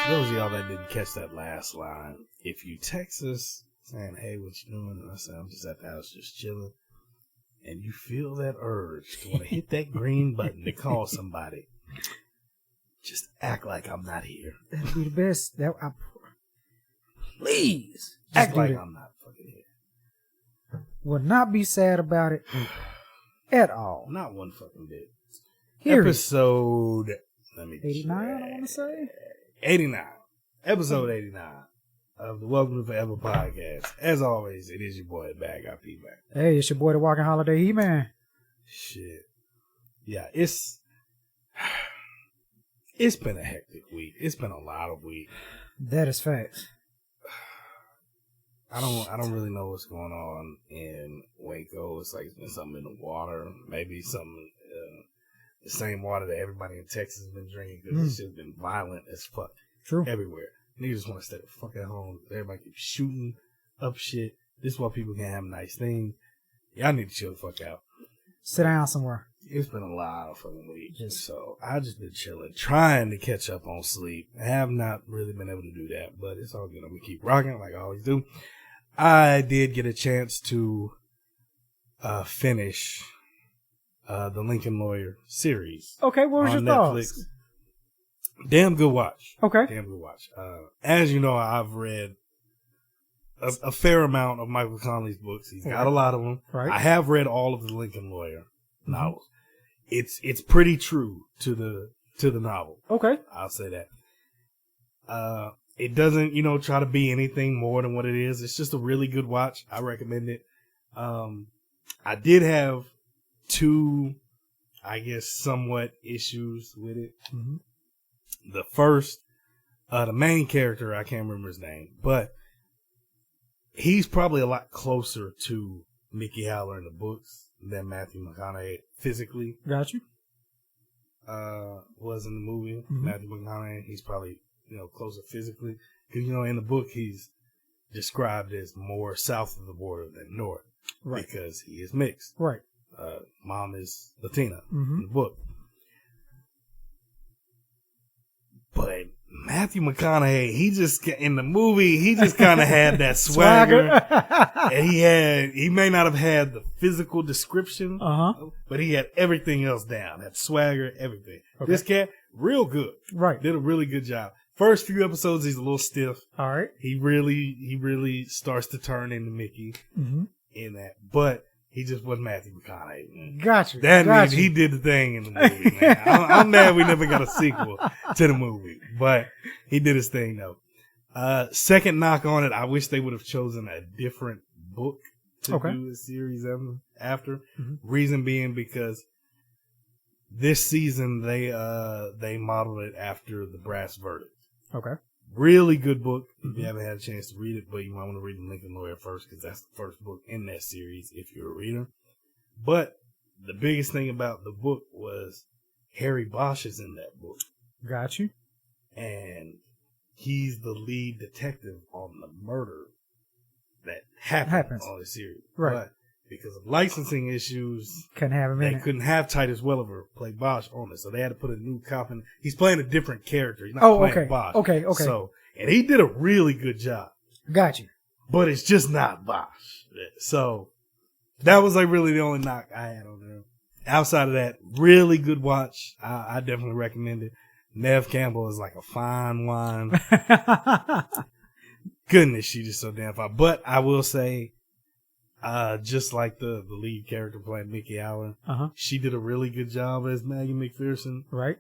Those of y'all that didn't catch that last line, if you text us saying, hey, what you doing? And I said, I'm just at the house just chilling. And you feel that urge to want to hit that green button to call somebody, just act like I'm not here. That'd be the best. Please. Act like I'm not fucking here. Would not be sad about it at all. Not one fucking bit. Here Episode, let me 89, I want to say. 89. Episode 89 of the Welcome to Forever podcast. As always, it is your boy, Bad Guy P-Back. Hey, it's your boy, the Walking Holiday He-Man. Shit. Yeah, it's been a hectic week. It's been a lot of week. That is facts. I don't really know what's going on in Waco. It's like it's been something in the water. Maybe something, the same water that everybody in Texas has been drinking because it's just been violent as fuck. True. Everywhere. Niggas just want to stay the fuck at home. Everybody keeps shooting up shit. This is why people can't have nice things. Y'all need to chill the fuck out. Sit down somewhere. It's been a lot of fucking weeks. So I just been chilling, trying to catch up on sleep. I have not really been able to do that, but it's all good. I'm going to keep rocking like I always do. I did get a chance to finish the Lincoln Lawyer series. Okay, what was your thoughts? Damn good watch. Okay. Damn good watch. As you know, I've read a fair amount of Michael Connelly's books. He's got a lot of them. Right. I have read all of the Lincoln Lawyer novels. It's pretty true to the novel. Okay. I'll say that. It doesn't, try to be anything more than what it is. It's just a really good watch. I recommend it. I did have two, I guess, somewhat issues with it. Mm-hmm. The first, the main character, I can't remember his name, but he's probably a lot closer to Mickey Howler in the books than Matthew McConaughey physically. Got you. Was in the movie. Mm-hmm. Matthew McConaughey, he's probably, closer physically. Because, in the book, he's described as more south of the border than north. Right. Because he is mixed. Right. Mom is Latina in the book. But Matthew McConaughey, in the movie, he just kind of had that swagger. And he may not have had the physical description, but he had everything else down. That swagger, everything. Okay. This cat, real good. Right. Did a really good job. First few episodes, he's a little stiff. All right. He really starts to turn into Mickey in that. But he just wasn't Matthew McConaughey. Gotcha. That means he did the thing in the movie, man. I'm mad we never got a sequel to the movie. But he did his thing, though. Second knock on it, I wish they would have chosen a different book to do the series after. Mm-hmm. Reason being because this season they modeled it after The Brass Verdict. Okay. Really good book. If you haven't had a chance to read it, but you might want to read The Lincoln Lawyer first because that's the first book in that series if you're a reader. But the biggest thing about the book was Harry Bosch is in that book. Got you. And he's the lead detective on the murder that happens on the series. Right. But because of licensing issues, they couldn't have Titus Welliver play Bosch on it, so they had to put a new cop in. He's playing a different character. He's not playing Bosch. Okay. So, and he did a really good job. Got you. But it's just not Bosch. So that was like really the only knock I had on there. Outside of that, really good watch. I definitely recommend it. Neve Campbell is like a fine wine. Goodness, she just so damn fine. But I will say, just like the lead character playing Mickey Howler, she did a really good job as Maggie McPherson. Right.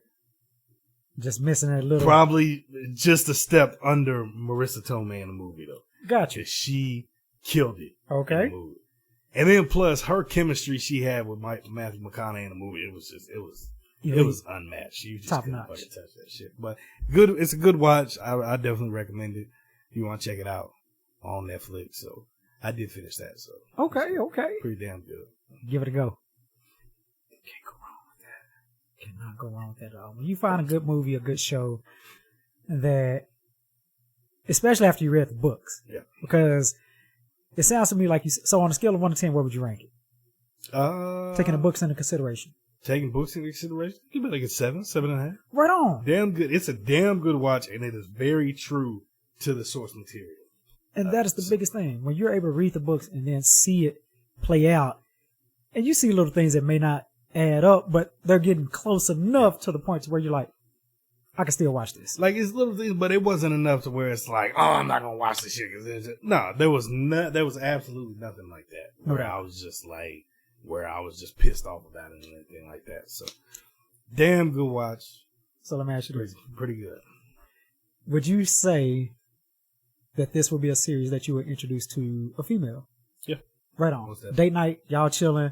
Just missing that little. Probably just a step under Marissa Tomei in the movie, though. Gotcha. She killed it. Okay. In the movie. And then plus her chemistry she had with Matthew McConaughey in the movie, it was unmatched. You just couldn't fucking touch that shit. But good. It's a good watch. I definitely recommend it if you want to check it out on Netflix. So. I did finish that, so. Okay. Pretty damn good. Give it a go. Can't go wrong with that. Cannot go wrong with that at all. When you find a good movie, a good show, that, especially after you read the books. Yeah. Because it sounds to me like so on a scale of 1 to 10, where would you rank it? Taking the books into consideration. taking books into consideration, give it like a 7.5. Right on. Damn good. It's a damn good watch, and it is very true to the source material. And that is the biggest thing. When you're able to read the books and then see it play out, and you see little things that may not add up, but they're getting close enough to the point to where you're like, I can still watch this. Like, it's little things, but it wasn't enough to where it's like, oh, I'm not gonna watch this shit. No, there was absolutely nothing like that. Where I was just pissed off about it and anything like that. So, damn good watch. So let me ask you this: pretty good. Would you say that this would be a series that you would introduce to a female? Yeah. Right on. Date night, y'all chilling.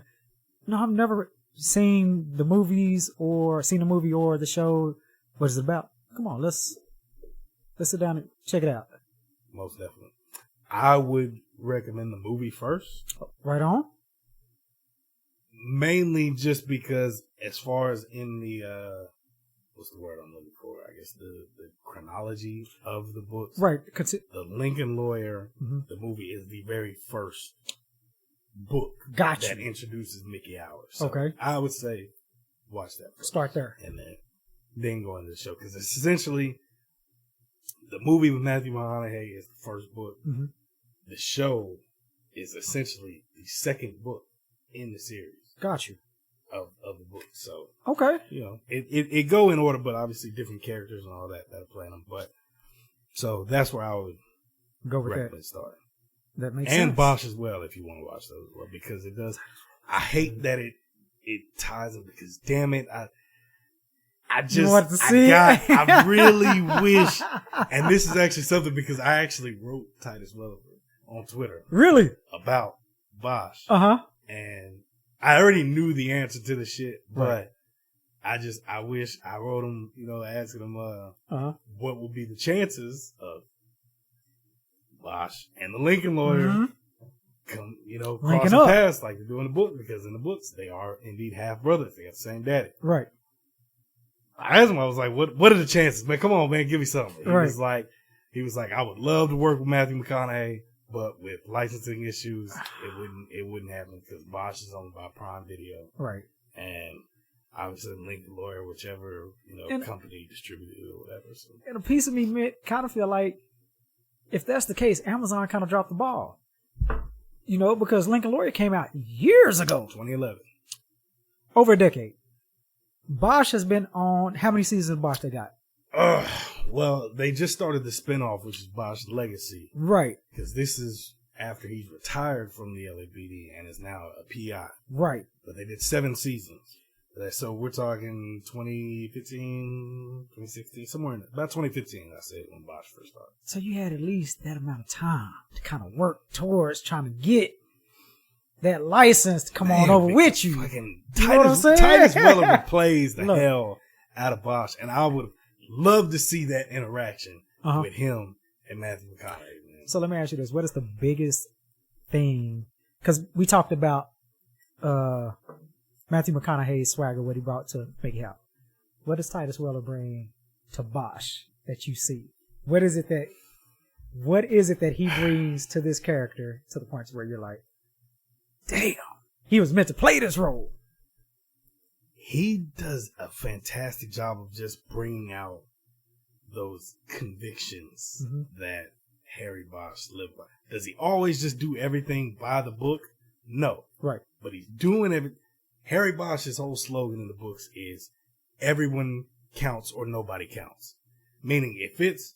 No, I've never seen the movie or the show. What is it about? Come on, let's sit down and check it out. Most definitely. I would recommend the movie first. Right on. Mainly just because as far as in the, what's the word I'm looking for? I guess the chronology of the books. Right. The Lincoln Lawyer, the movie is the very first book that introduces Mickey Howard. So okay. I would say watch that first. Start there. And then go into the show. Because it's essentially, the movie with Matthew McConaughey is the first book. Mm-hmm. The show is essentially the second book in the series. Got you. Of the book. So, okay. You know, it go in order, but obviously different characters and all that are playing them. But, so that's where I would go with recommend starting. That makes sense. And Bosch as well, if you want to watch those as well, because it does. I hate that it ties them, because damn it, I really wish, and this is actually something because I actually wrote Titus Welliver on Twitter. Really? About Bosch. Uh-huh. And I already knew the answer to the shit, but I wish I wrote him, asking him, what would be the chances of Bosch and the Lincoln Lawyer come, crossing paths like they do in the book, because in the books they are indeed half brothers. They got the same daddy. Right. I asked him, I was like, what are the chances? Man, come on, man, give me something. He was like, I would love to work with Matthew McConaughey, but with licensing issues, it wouldn't happen because Bosch is owned by Prime Video. Right. And obviously Lincoln Lawyer, whichever, company distributed it or whatever. So. And a piece of me kind of feel like, if that's the case, Amazon kind of dropped the ball. Because Lincoln Lawyer came out years ago. 2011. Over a decade. Bosch has been on, how many seasons of Bosch they got? Well, they just started the spinoff, which is Bosch Legacy. Right. Because this is after he's retired from the LAPD and is now a PI. Right. But they did 7 seasons. So we're talking 2015, 2016, somewhere in about 2015, I said, when Bosch first started. So you had at least that amount of time to kind of work towards trying to get that license to come on over with you. Fucking Titus Welliver plays the hell out of Bosch, and I would love to see that interaction with him and Matthew McConaughey. Man. So let me ask you this: what is the biggest thing? Because we talked about Matthew McConaughey's swagger, what he brought to Mickey Howard. What does Titus Welliver bring to Bosch that you see? What is it that he brings to this character to the point where you're like, damn, he was meant to play this role? He does a fantastic job of just bringing out those convictions that Harry Bosch lived by. Does he always just do everything by the book? No. Right. But he's doing everything. Harry Bosch's whole slogan in the books is everyone counts or nobody counts. Meaning if it's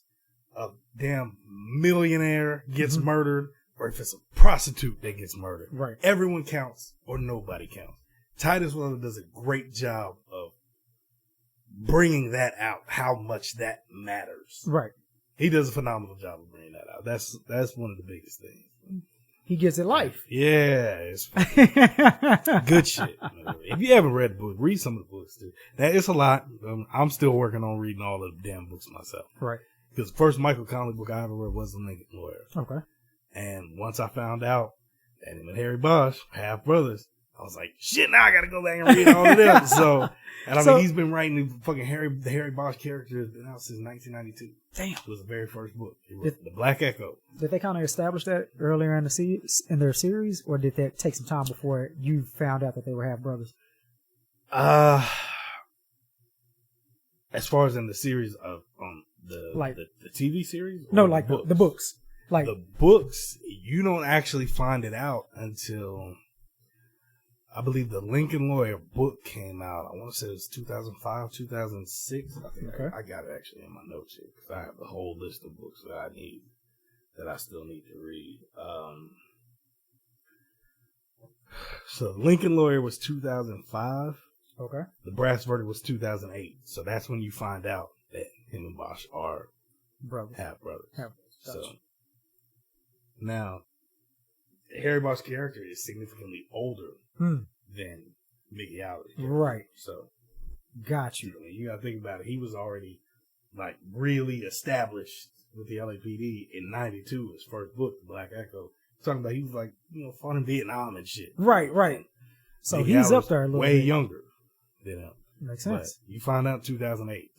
a damn millionaire gets murdered, or if it's a prostitute that gets murdered, right, everyone counts or nobody counts. Titus Welliver does a great job of bringing that out, how much that matters. Right. He does a phenomenal job of bringing that out. That's one of the biggest things. He gives it life. Yeah. It's good shit. If you haven't read the book, read some of the books, too. It's a lot. I'm still working on reading all of the damn books myself. Right. Because the first Michael Connelly book I ever read was The Lincoln Lawyer. Okay. And once I found out that him and Harry Bosch, half brothers, I was like, shit, now I gotta go back and read all of them. So, he's been writing the Harry Bosch character has been out since 1992. Damn. It was the very first book. He wrote The Black Echo. Did they kind of establish that earlier in their series, or did that take some time before you found out that they were half brothers? As far as in the series of the TV series? No, like the books. Like the books, you don't actually find it out until I believe the Lincoln Lawyer book came out. I want to say it was 2005, 2006. I think I got it actually in my notes here because I have a whole list of books that I still need to read. So Lincoln Lawyer was 2005. Okay. The Brass Verdict was 2008. So that's when you find out that him and Bosch are half brothers. So now Harry Bosch's character is significantly older than Mickey Allen's character. Right. So got you. You gotta think about it. He was already like really established with the LAPD in '92. His first book, The Black Echo. Talking about he was like, fought in Vietnam and shit. Right. So Mickey he's up there a little way bit. younger than him. Makes sense. But you find out 2008.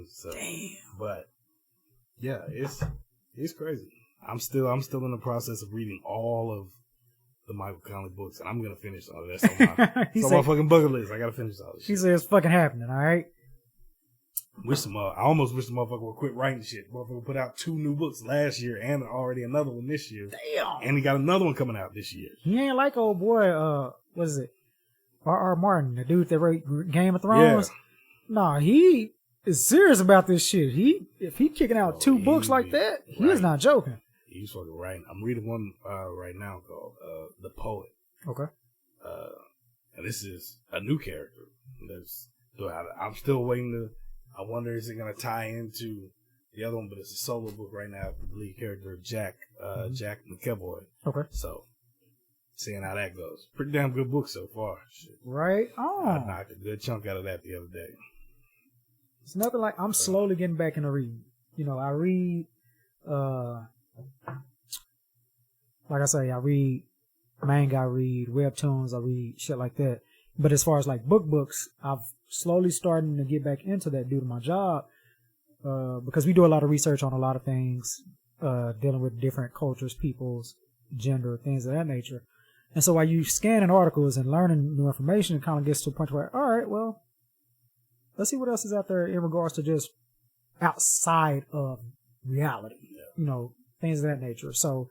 So, damn. But yeah, it's crazy. I'm still in the process of reading all of the Michael Connelly books, and I'm gonna finish all of that. It's on my fucking bucket list. I gotta finish all this shit. He said it's fucking happening, all right? I almost wish the motherfucker would quit writing shit. Motherfucker put out 2 new books last year and already another one this year. Damn. And he got another one coming out this year. He ain't like old boy, what is it? R.R. Martin, the dude that wrote Game of Thrones. Yeah. Nah, he is serious about this shit. If he kicking out 2 books like that, he is not joking. He's fucking writing. I'm reading one right now called The Poet. Okay. And this is a new character. I'm still waiting to. I wonder is it going to tie into the other one, but it's a solo book right now. The lead character Jack McEvoy. Okay. So seeing how that goes, pretty damn good book so far. Shit. Right on. I knocked a good chunk out of that the other day. It's nothing like I'm slowly getting back into reading. I read. Like I say, I read manga, I read webtoons, I read shit like that. But as far as like books, I've slowly starting to get back into that due to my job, because we do a lot of research on a lot of things, dealing with different cultures, peoples, gender, things of that nature. And so while you scanning articles and learning new information, it kind of gets to a point where, all right, well, let's see what else is out there in regards to just outside of reality, things of that nature. So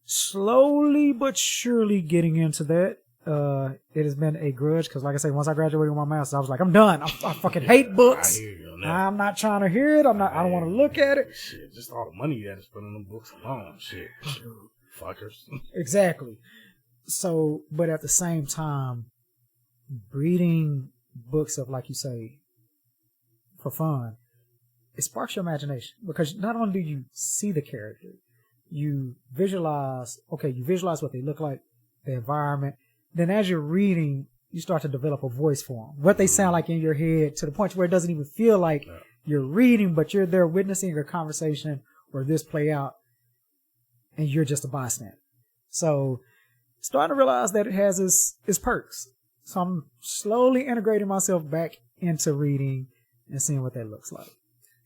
slowly but surely getting into that. It has been a grudge because, like I say, once I graduated with my master's, I was like, I'm done. I fucking hate books. I'm not trying to hear it. I don't want to look at it. Shit, just all the money you had to spend on them books alone. Shit, fuckers. Exactly. So, but at the same time, reading books of, like you say, for fun, it sparks your imagination because not only do you see the character, you visualize what they look like, the environment. Then as you're reading, you start to develop a voice for them. What they sound like in your head to the point where it doesn't even feel like you're reading, but you're there witnessing a conversation or this play out, and you're just a bystander. So starting to realize that it has its perks. So I'm slowly integrating myself back into reading and seeing what that looks like.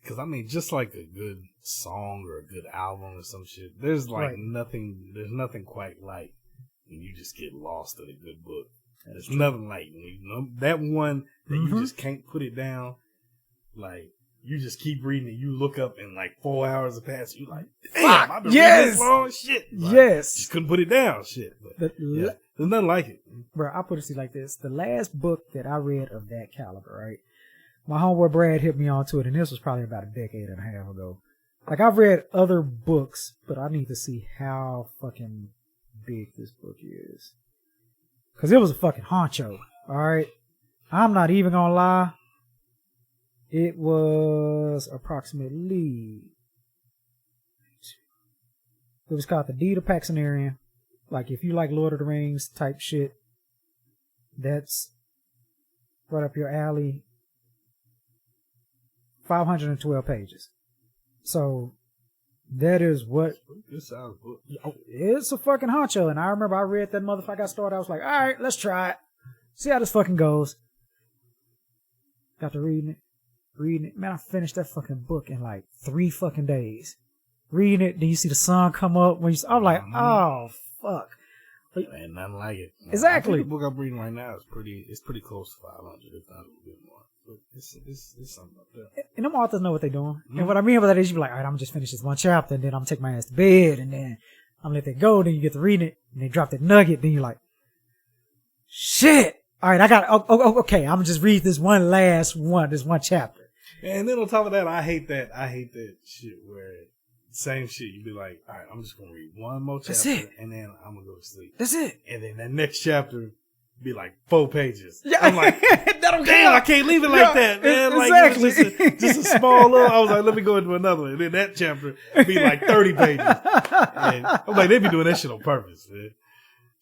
Because, just like a good song or a good album or some shit, there's nothing quite like when you just get lost in a good book. There's nothing like that one that you just can't put it down. Like, you just keep reading and you look up and like 4 hours have passed. You're like, damn, I've been reading this long shit. Like, yes. Just couldn't put it down. Shit. But, there's nothing like it. Bro, I'll put it to you like this. The last book that I read of that caliber, right? My homeboy Brad hit me onto it, and this was probably about a decade and a half ago. Like, I've read other books, but I need to see how fucking big this book is. Because it was a fucking honcho, alright? I'm not even gonna lie. It was approximately... It was called The Deed of Paxenarian. Like, if you like Lord of the Rings type shit, that's right up your alley. 512 pages. So, that is what... It's a fucking honcho. And I remember I read that motherfucker. I got started. I was like, alright, let's try it. See how this fucking goes. Got to reading it. Man, I finished that fucking book in like 3 fucking days. Reading it, then you see the sun come up. I'm like, oh, fuck. And nothing like it. Exactly. I think the book I'm reading right now is pretty close to 500, if not a little bit more. But it's something up there. And them authors know what they're doing. Mm-hmm. And what I mean by that is you be like, all right, I'm just finish this one chapter, and then I'm take my ass to bed, and then I'm let that go. Then you get to reading it, and they drop that nugget. Then you're like, shit. All right, I got. Okay, I'm gonna just read this one chapter. And then on top of that, I hate that shit where same shit. You be like, all right, I'm just gonna read one more chapter, and then I'm gonna go to sleep. That's it. And then that next chapter be like 4 pages. Yeah. I'm like, damn, I can't leave it like that, man. Exactly. Like just a small little. I was like, let me go into another one. And then that chapter be like 30 pages. And I'm like, they be doing that shit on purpose, man.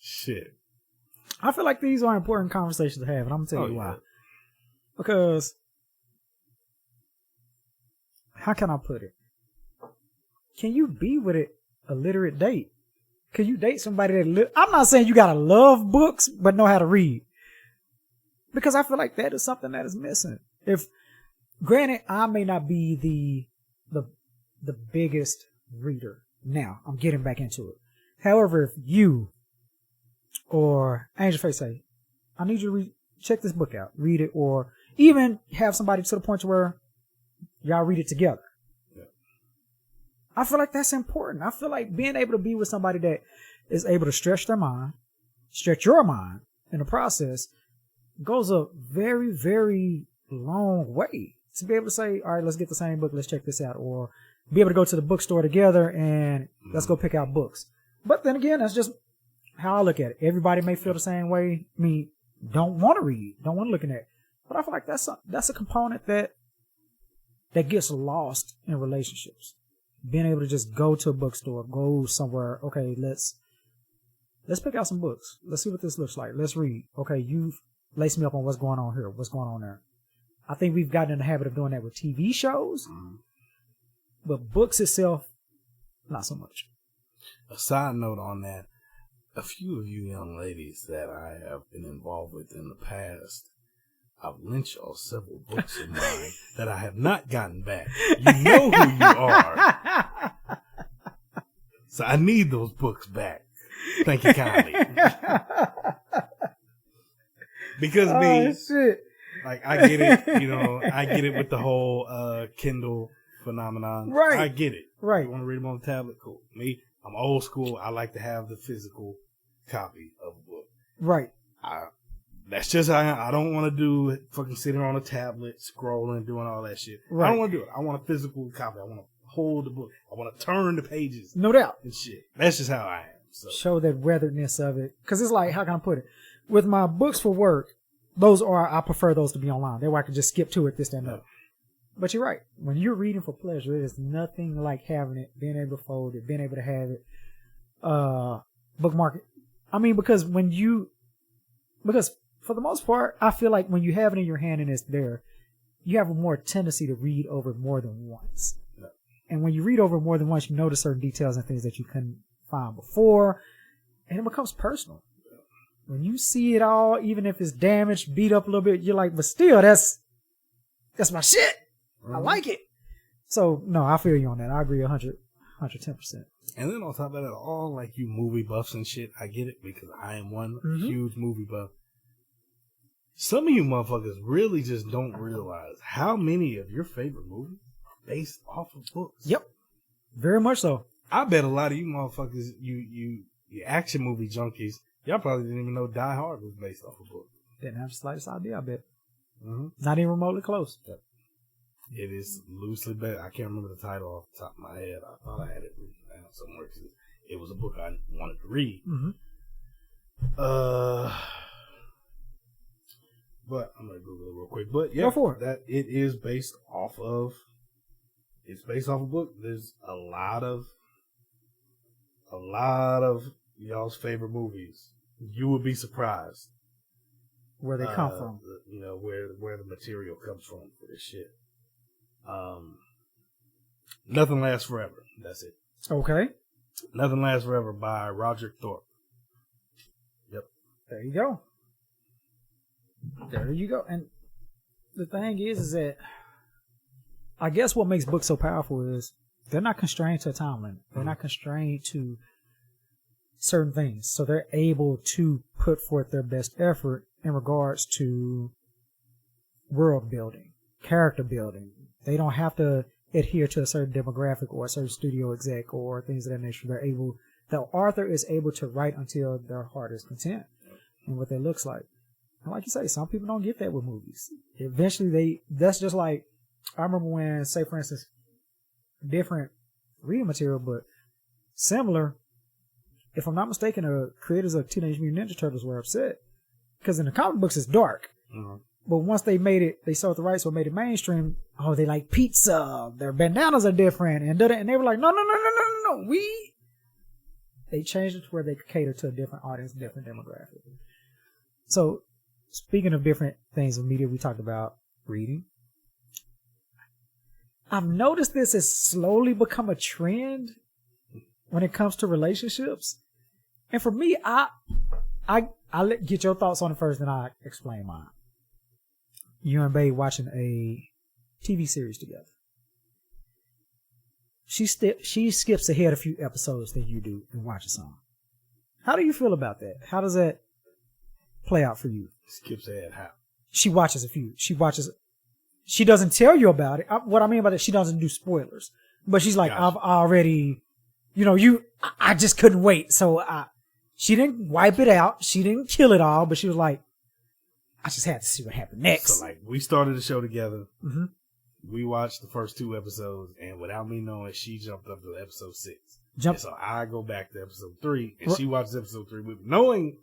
Shit. I feel like these are important conversations to have, and I'm gonna tell you why. Because how can I put it? Can you be with a illiterate date? Can you date somebody that I'm not saying you gotta love books, but know how to read. Because I feel like that is something that is missing. Granted, I may not be the biggest reader now. I'm getting back into it. However, if you or Angel Face say, I need you to check this book out, read it, or even have somebody to the point where y'all read it together. I feel like that's important. I feel like being able to be with somebody that is able to stretch their mind, stretch your mind in the process, goes a very, very long way. To be able to say, all right, let's get the same book, let's check this out, or be able to go to the bookstore together and let's go pick out books. But then again, that's just how I look at it. Everybody may feel the same way. I mean, don't want to read, don't want to look at it. But I feel like that's a component that gets lost in relationships. Being able to just go to a bookstore, go somewhere. Okay, let's pick out some books. Let's see what this looks like. Let's read. Okay, you've laced me up on what's going on here. What's going on there? I think we've gotten in the habit of doing that with TV shows, but books itself, not so much. A side note on that, a few of you young ladies that I have been involved with in the past, I've lent y'all several books of mine that I have not gotten back. You know who you are. So I need those books back. Thank you kindly. Because shit. Like, I get it, I get it with the whole Kindle phenomenon. Right. I get it. Right. You want to read them on the tablet? Cool. Me, I'm old school. I like to have the physical copy of a book. Right. That's just how I don't want to do it, fucking sitting on a tablet, scrolling, doing all that shit. Right. I don't want to do it. I want a physical copy. I want to hold the book. I want to turn the pages. No doubt. And shit. That's just how I am. So. Show that weatheredness of it. Because it's like, how can I put it? With my books for work, I prefer those to be online. That way I can just skip to it, this, that, and that. But you're right. When you're reading for pleasure, it is nothing like having it, being able to fold it, being able to have it, bookmark it. I mean, because for the most part, I feel like when you have it in your hand and it's there, you have a more tendency to read over more than once. Yeah. And when you read over more than once, you notice certain details and things that you couldn't find before, and it becomes personal. Yeah. When you see it all, even if it's damaged, beat up a little bit, you're like, but still, that's my shit. Mm-hmm. I like it. So, no, I feel you on that. I agree 110%. And then on top of that, all like you movie buffs and shit, I get it because I am one huge movie buff. Some of you motherfuckers really just don't realize how many of your favorite movies are based off of books. Yep. Very much so. I bet a lot of you motherfuckers, you action movie junkies, y'all probably didn't even know Die Hard was based off a book. Didn't have the slightest idea, I bet. Mm-hmm. Not even remotely close. Yep. It is loosely based. I can't remember the title off the top of my head. I thought I had it written down somewhere. It was a book I wanted to read. Mm-hmm. But I'm gonna Google it real quick. But yeah, go for it. That it is based off of. It's based off a book. There's a lot of y'all's favorite movies. You would be surprised where they come from. Where the material comes from for this shit. Nothing Lasts Forever. That's it. Okay. Nothing Lasts Forever by Roger Thorpe. Yep. There you go. There you go. And the thing is that I guess what makes books so powerful is they're not constrained to a time limit. They're not constrained to certain things. So they're able to put forth their best effort in regards to world building, character building. They don't have to adhere to a certain demographic or a certain studio exec or things of that nature. The author is able to write until their heart is content in what that looks like. And like you say, some people don't get that with movies. Eventually that's just like, I remember when, say for instance, different reading material, but similar, if I'm not mistaken, the creators of Teenage Mutant Ninja Turtles were upset because in the comic books it's dark. Mm-hmm. But once they sold the rights or made it mainstream, they like pizza, their bandanas are different, and they were like, no, they changed it to where they could cater to a different audience, different demographic. So, speaking of different things in media, we talked about reading. I've noticed this has slowly become a trend when it comes to relationships. And for me, I'll get your thoughts on it first, then I explain mine. You and Babe watching a TV series together. She skips ahead a few episodes than you do and watches some. How do you feel about that? How does that play out for you? Skips ahead how? She watches a few. She doesn't tell you about it. What I mean by that, she doesn't do spoilers. But she's like, gotcha. I've already, I just couldn't wait. So she didn't wipe it out. She didn't kill it all, but she was like, I just had to see what happened next. So like, we started the show together. Mm-hmm. We watched the first 2 episodes, and without me knowing, she jumped up to episode 6. And so I go back to episode 3, and she watches episode 3 with me, knowing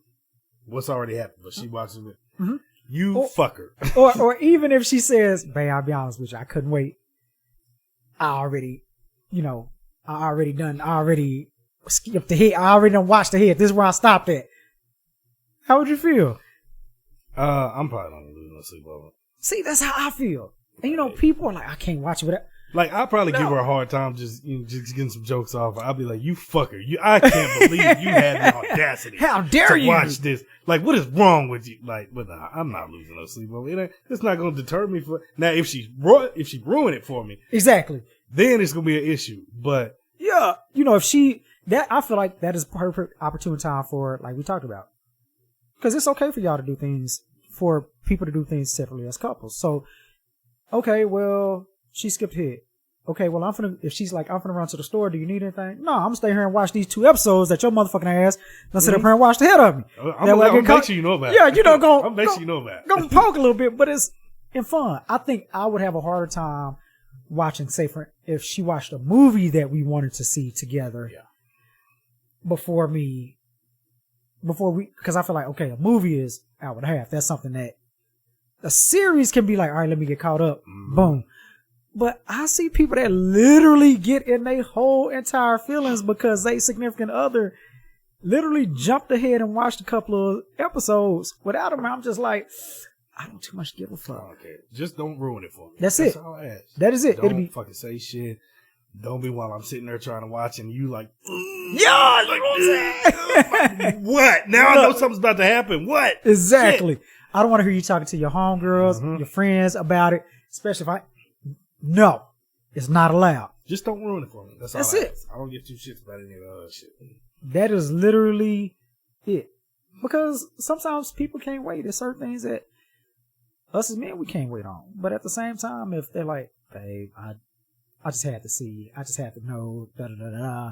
what's already happened, but she watches it. Mm-hmm. You fucker. or even if she says, "Babe, I'll be honest with you, I couldn't wait. I already skipped ahead. I already done watched ahead. This is where I stopped at." How would you feel? I'm probably not gonna lose no sleep over it. See, that's how I feel. And people are like, I can't watch it without. Like, I'll probably give her a hard time just getting some jokes off. I'll be like, you fucker. I can't believe you had the audacity. How dare you watch this? Like, what is wrong with you? Like, but nah, I'm not losing no sleep over it. It's not going to deter me now. If she ruined it for me, exactly, then it's going to be an issue. But yeah, I feel like that is perfect opportune time for, like we talked about, because it's okay for y'all to do things, for people to do things separately as couples. So, okay, well, she skipped ahead. Okay, well, if she's like, I'm finna run to the store, do you need anything? No, I'm gonna stay here and watch these 2 episodes that your motherfucking ass done sit up here and watch the head of me. I'm gonna make sure you know about it. Yeah, I'll make sure you know about it. Gonna poke a little bit, but it's in fun. I think I would have a harder time watching, say, if she watched a movie that we wanted to see together before we, because I feel like, okay, a movie is hour and a half. That's something that a series can be like, all right, let me get caught up. Mm-hmm. Boom. But I see people that literally get in their whole entire feelings because they significant other literally jumped ahead and watched a couple of episodes without them. I'm just like, I don't too much give a fuck. Okay, just don't ruin it for me. That's it. All I ask. That is it. Don't fucking say shit. Don't be while I'm sitting there trying to watch and you like, yeah, like, what? Now I know something's about to happen. What? Exactly. Shit. I don't want to hear you talking to your homegirls, your friends about it, especially if no, it's not allowed. Just don't ruin it for me. That's it. I don't give 2 shits about any of the other shit. That is literally it. Because sometimes people can't wait. There's certain things that us as men, we can't wait on. But at the same time, if they're like, babe, I just had to see, I just had to know, da-da-da-da.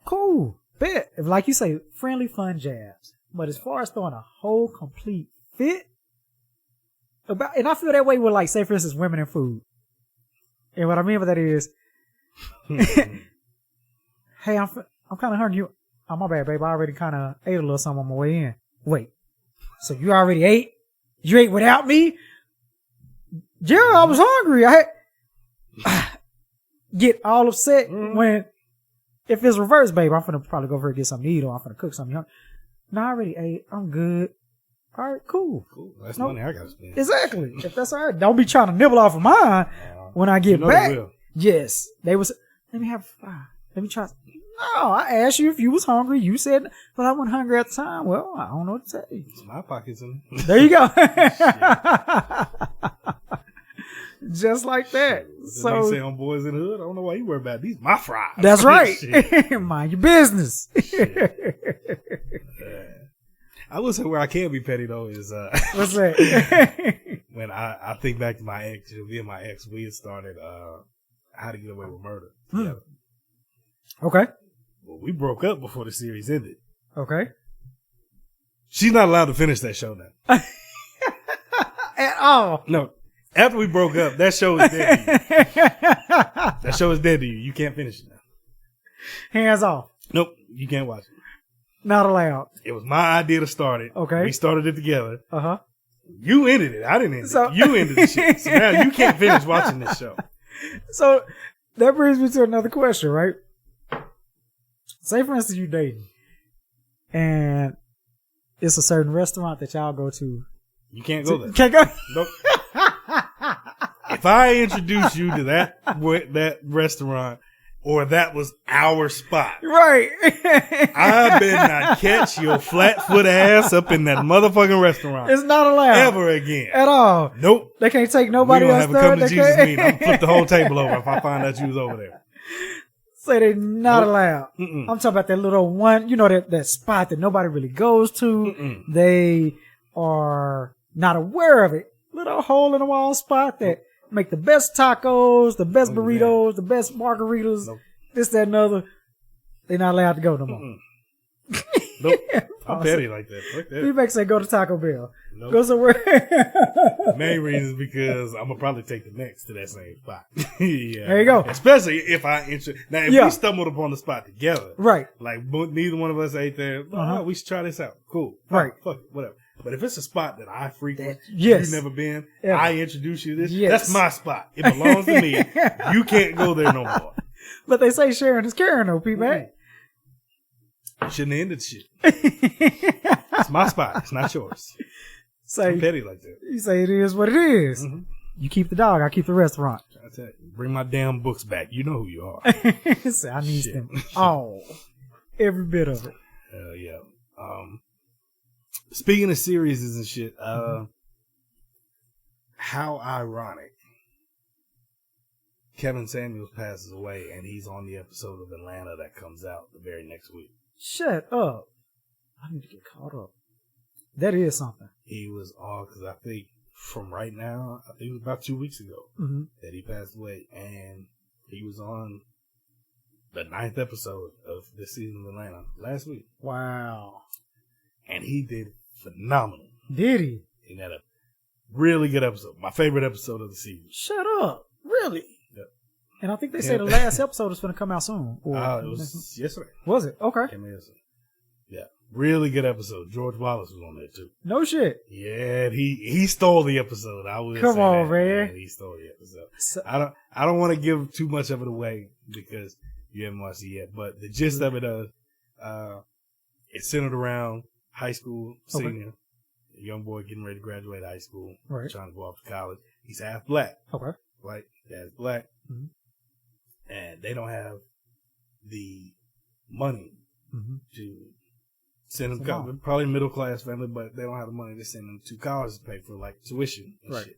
Cool. Bet. If, like you say, friendly, fun jabs. But as far as throwing a whole complete fit, and I feel that way with, like, say, for instance, women and food. And what I mean by that is, hey, I'm kind of hungry. Oh, my bad, babe. I already kind of ate a little something on my way in. Wait. So you already ate? You ate without me? Yeah, I was hungry. I had get all upset when, if it's reverse, babe, I'm finna probably go over and get something to eat, or I'm finna cook something. No, I already ate. I'm good. All right, cool. That's money I gotta spend. Exactly. If that's all right, don't be trying to nibble off of mine when I get back. Yes. They was, let me have 5. Let me try. No, I asked you if you was hungry. You said, well, I wasn't hungry at the time. Well, I don't know what to say. It's my pockets in. There you go. Just like that. So they say on Boys in the Hood, I don't know why you worry about these. My fries. That's right. Mind your business. I will say where I can be petty though is what's that? when I think back to my ex, me and my ex, we had started How to Get Away with Murder together. Okay. Well, we broke up before the series ended. Okay. She's not allowed to finish that show now. At all. No. After we broke up, that show is dead to you. That show is dead to you. You can't finish it now. Hands off. Nope. You can't watch it. Not allowed. It was my idea to start it. Okay. We started it together. Uh-huh. You ended it. I didn't end it. You ended the shit. So now you can't finish watching this show. So that brings me to another question, right? Say, for instance, you dating, and it's a certain restaurant that y'all go to. You can't go there. You can't go? Nope. If I introduce you to that restaurant, or that was our spot, right? I better not catch your flat-foot ass up in that motherfucking restaurant. It's not allowed. Ever again. At all. Nope. They can't take nobody else there. We don't have a come to Jesus meeting. I'm flip the whole table over if I find out you was over there. Say they're not allowed. I'm talking about that little one, that spot that nobody really goes to. They are not aware of it. Little hole in the wall spot that make the best tacos, the best burritos, the best margaritas, this, that, and other. They're not allowed to go no more. Nope. I'm petty like that. Fuck that. You make say go to Taco Bell. Nope. Go somewhere. Main reason is because I'm gonna probably take the next to that same spot. Yeah. There you go. Especially if now if we stumbled upon the spot together, right? Like neither one of us ate there. We should try this out. Cool. Right. Fuck it, whatever. But if it's a spot that I frequent, yes. you've never been, Ever. I introduce you to this. Yes. That's my spot. It belongs to me. You can't go there no more. But they say sharing is caring, though, people. You shouldn't have ended shit. It's my spot. It's not yours. I'm petty like that. You say it is what it is. Mm-hmm. You keep the dog, I keep the restaurant. I tell you, bring my damn books back. You know who you are. Say, I need them all. Every bit of it. Yeah. Speaking of series and shit, how ironic. Kevin Samuels passes away and he's on the episode of Atlanta that comes out the very next week. Shut up. I need to get caught up. That is something. He was on, because I think from right now, I think it was about 2 weeks ago that he passed away, and he was on the 9th episode of this season of Atlanta last week. Wow. And he did phenomenal. Did he? He had a really good episode. My favorite episode of the season. Shut up. Really? Yep. And I think they say the last episode is going to come out soon. It was yesterday. Was it? Okay. Yeah. Really good episode. George Wallace was on there too. No shit. Yeah, he stole the episode. I would come say on, that. man. He stole the episode. So, I don't want to give too much of it away because you haven't watched it yet. But the gist of it is, it's centered around high school senior, a young boy getting ready to graduate high school, trying to go off to college. He's half black. Okay. Right? Dad's black. Mm-hmm. And they don't have the money to send him, probably middle class family, but they don't have the money to send him to college to pay for like tuition and shit.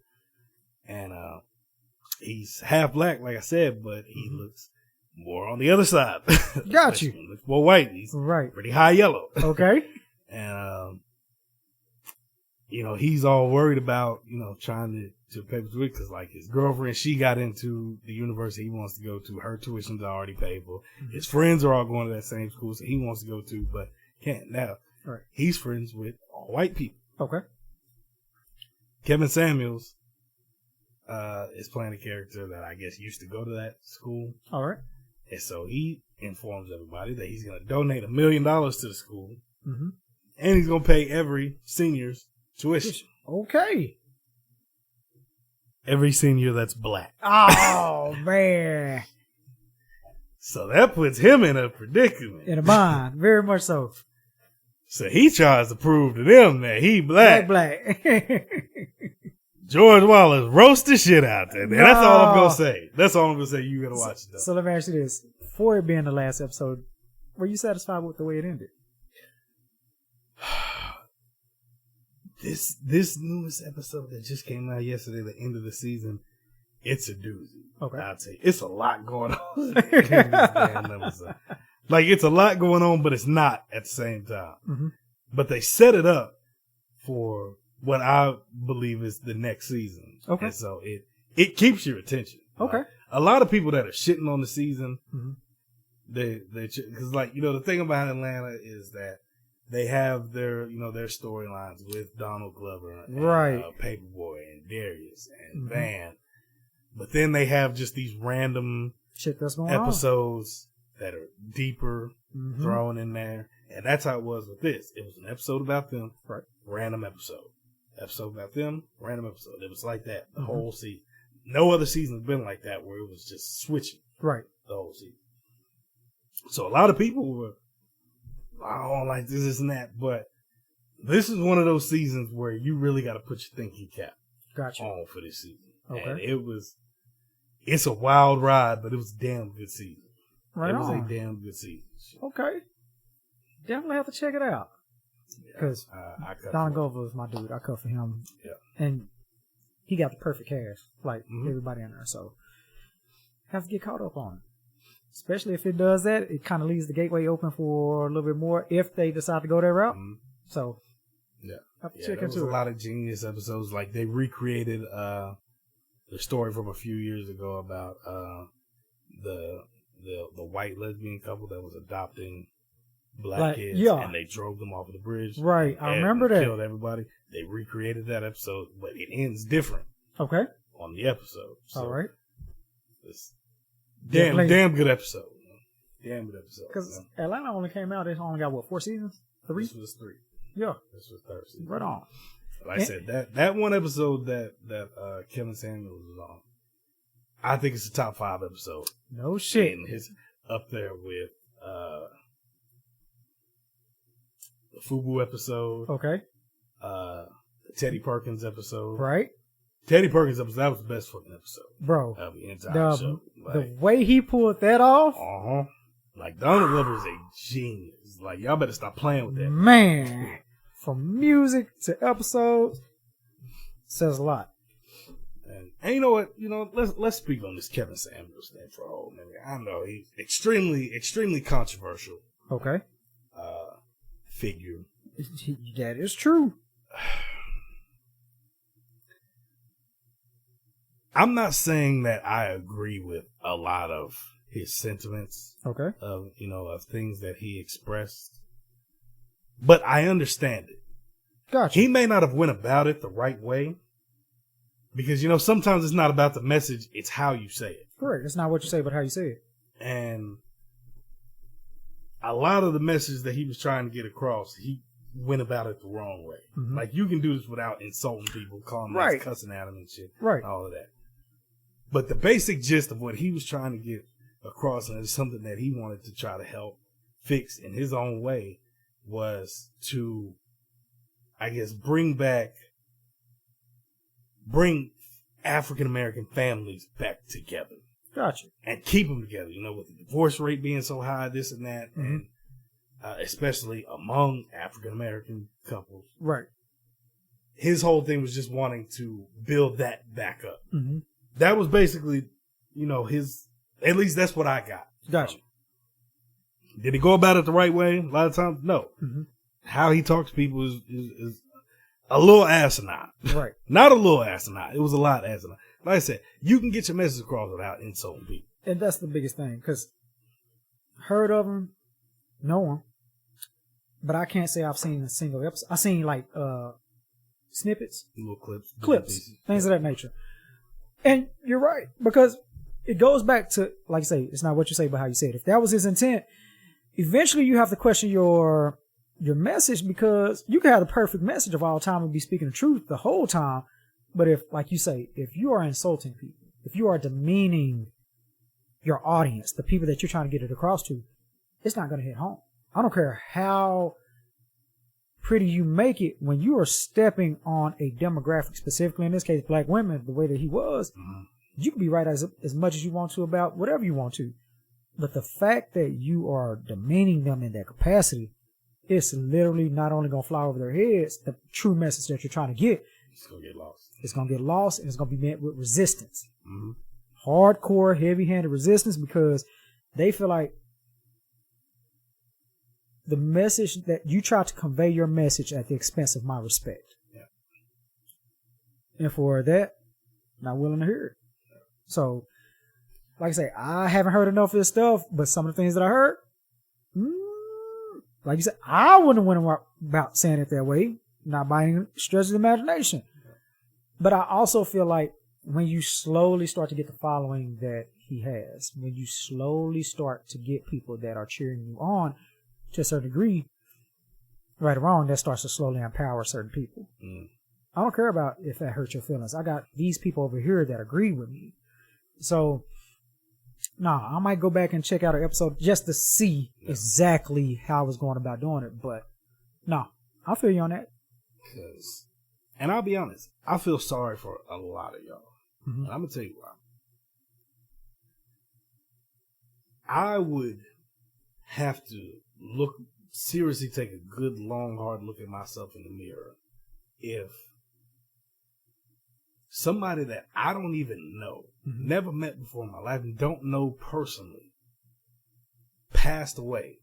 And he's half black, like I said, but he looks more on the other side. Got you. He looks more white. He's pretty high yellow. Okay. And he's all worried about trying to pay for tuition because like his girlfriend, she got into the university he wants to go to. Her tuition's already paid for. His friends are all going to that same school, so he wants to go to, but can't now. He's friends with all white people. Okay. Kevin Samuels is playing a character that I guess used to go to that school. All right. And so he informs everybody that he's going to donate $1 million to the school. Mm-hmm. And he's going to pay every senior's tuition. Okay. Every senior that's black. Oh, man. So that puts him in a predicament. In a bind. Very much so. So he tries to prove to them that he black. Black. George Wallace roast the shit out there. No. That's all I'm going to say. That's all I'm going to say. You got to watch it, though. So let me ask you this. For it being the last episode, were you satisfied with the way it ended? This newest episode that just came out yesterday, the end of the season, it's a doozy. Okay. I'll tell you. It's a lot going on in this damn episode. Like, it's a lot going on, but it's not at the same time. Mm-hmm. but they set it up for what I believe is the next season. Okay. And so it keeps your attention. Okay. Like, a lot of people that are shitting on the season, mm-hmm. because the thing about Atlanta is that they have their storylines with Donald Glover and Paperboy and Darius and mm-hmm. Van, but then they have just these random shit that's going episodes that are deeper mm-hmm. thrown in there, and that's how it was with this. It was an episode about them, right? Random episode about them, random episode. It was like that the mm-hmm. whole season. No other season's been like that where it was just switching, right? The whole season. So a lot of people were, I don't like this and that, but this is one of those seasons where you really got to put your thinking cap on for this season. Okay. And it's a wild ride, but it was a damn good season. Right It was on. a damn good season. Okay. Definitely have to check it out. Because Don Glover was my dude. I cut for him. Yeah. And he got the perfect cast, like mm-hmm. everybody in there. So have to get caught up on it. Especially if it does that, it kind of leaves the gateway open for a little bit more if they decide to go that route. Mm-hmm. So have to check into it. A lot of genius episodes. Like they recreated the story from a few years ago about the white lesbian couple that was adopting black kids, and they drove them off of the bridge. Right, I remember that. Killed everybody. They recreated that episode, but it ends different. Okay. On the episode. So all right. It's damn good episode. Damn good episode. Because Atlanta only came out. It only got 4 seasons? 3? This was 3. Yeah. This was 3rd season. Right on. Like I said, that one episode that Kevin Samuels was on, I think it's a top 5 episode. No shit. And it's up there with the Fubu episode. Okay. The Teddy Perkins episode. Right. Teddy Perkins episode, that was the best fucking episode. Bro. Of the entire show. The way he pulled that off. Uh-huh. Like, Donald Glover is a genius. Like, y'all better stop playing with that. Man. From music to episodes, says a lot. And you know what? Let's speak on this Kevin Samuels thing for a whole minute. I know he's extremely controversial. Okay. Figure. That is true. I'm not saying that I agree with a lot of his sentiments. Okay. Of things that he expressed, but I understand it. Gotcha. He may not have went about it the right way, because sometimes it's not about the message; it's how you say it. Correct. It's not what you say, but how you say it. And a lot of the message that he was trying to get across, he went about it the wrong way. Mm-hmm. Like, you can do this without insulting people, calling them, cussing at them and shit, right? All of that. But the basic gist of what he was trying to get across, and it's something that he wanted to try to help fix in his own way, was to, I guess, bring African American families back together. Gotcha. And keep them together, with the divorce rate being so high, this and that, mm-hmm. and especially among African American couples. Right. His whole thing was just wanting to build that back up. Mm-hmm. That was basically, his, at least that's what I got. Gotcha. Did he go about it the right way? A lot of times, no. Mm-hmm. How he talks to people is a little asinine. Right. Not a little asinine. It was a lot asinine. Like I said, you can get your message across without insulting people. And that's the biggest thing, because heard of him, know him, but I can't say I've seen a single episode. I've seen snippets, little clips, things of that nature. And you're right, because it goes back to, like you say, it's not what you say, but how you say it. If that was his intent, eventually you have to question your message, because you can have the perfect message of all time and be speaking the truth the whole time. But if, like you say, if you are insulting people, if you are demeaning your audience, the people that you're trying to get it across to, it's not going to hit home. I don't care how pretty you make it, when you are stepping on a demographic, specifically in this case, black women, the way that he was, mm-hmm. you can be right as much as you want to about whatever you want to. But the fact that you are demeaning them in that capacity, it's literally not only going to fly over their heads, the true message that you're trying to get, it's going to get lost. It's going to get lost, and it's going to be met with resistance. Mm-hmm. Hardcore, heavy-handed resistance, because they feel like the message that you try to convey your message at the expense of my respect. Yeah. And for that, not willing to hear it. So, like I say, I haven't heard enough of this stuff, but some of the things that I heard, like you said, I wouldn't have went about saying it that way, not by any stretch of the imagination. But I also feel like when you slowly start to get the following that he has, when you slowly start to get people that are cheering you on to a certain degree, right or wrong, that starts to slowly empower certain people. I don't care about if that hurts your feelings. I got these people over here that agree with me. So, I might go back and check out an episode just to see exactly how I was going about doing it. But, I feel you on that. And I'll be honest, I feel sorry for a lot of y'all. Mm-hmm. And I'm going to tell you why. I would have to seriously take a good, long, hard look at myself in the mirror if somebody that I don't even know, never met before in my life, and don't know personally, passed away.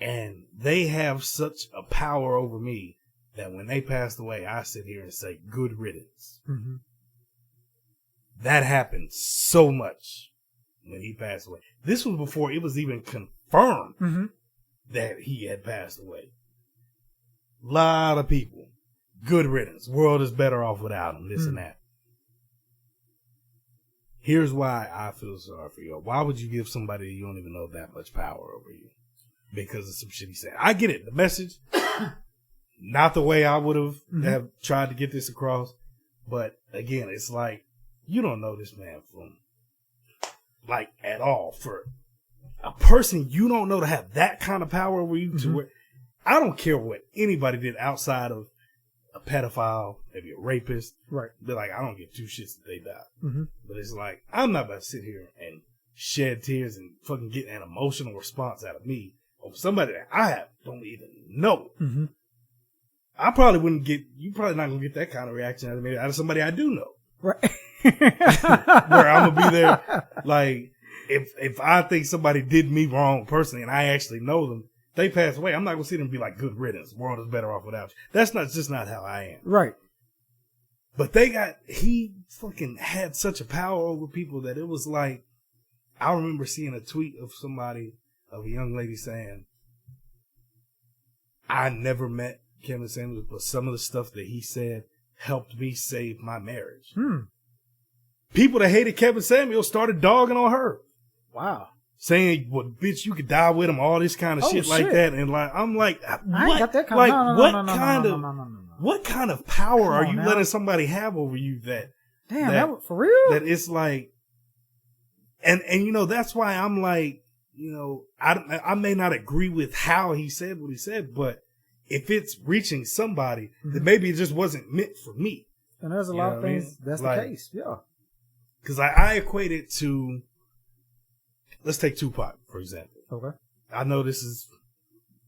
And they have such a power over me that when they passed away, I sit here and say, good riddance. Mm-hmm. That happened so much when he passed away. This was before it was even confirmed that he had passed away. A lot of people. Good riddance. World is better off without him. This and that. Here's why I feel sorry for you. Why would you give somebody you don't even know that much power over you? Because of some shit he said. I get it. The message, not the way I would have tried to get this across. But again, it's like, you don't know this man from, like, at all. For a person you don't know to have that kind of power over you to where, I don't care what anybody did outside of a pedophile, maybe a rapist. Right. They're like, I don't give two shits that they die. But it's like, I'm not about to sit here and shed tears and fucking get an emotional response out of me over somebody that I don't even know. I probably wouldn't get, you probably not going to get that kind of reaction out of somebody I do know. Right. Where I'm going to be there, like, if I think somebody did me wrong personally and I actually know them, they pass away, I'm not going to sit there and be like, good riddance, world is better off without you. That's just not how I am. Right. But he fucking had such a power over people that it was like, I remember seeing a tweet of a young lady saying, I never met Kevin Samuels, but some of the stuff that he said helped me save my marriage. People that hated Kevin Samuels started dogging on her. Wow. Saying, well, bitch, you could die with him, all this kind of shit like that. And like, I'm like, what? I ain't got that kind what kind of power are you letting somebody have over you that for real? That it's like, and you know, that's why I'm like, you know, I may not agree with how he said what he said, but if it's reaching somebody, then maybe it just wasn't meant for me. And there's a lot of things that's the case. Yeah. Because I equate it to, let's take Tupac, for example. Okay. I know this is,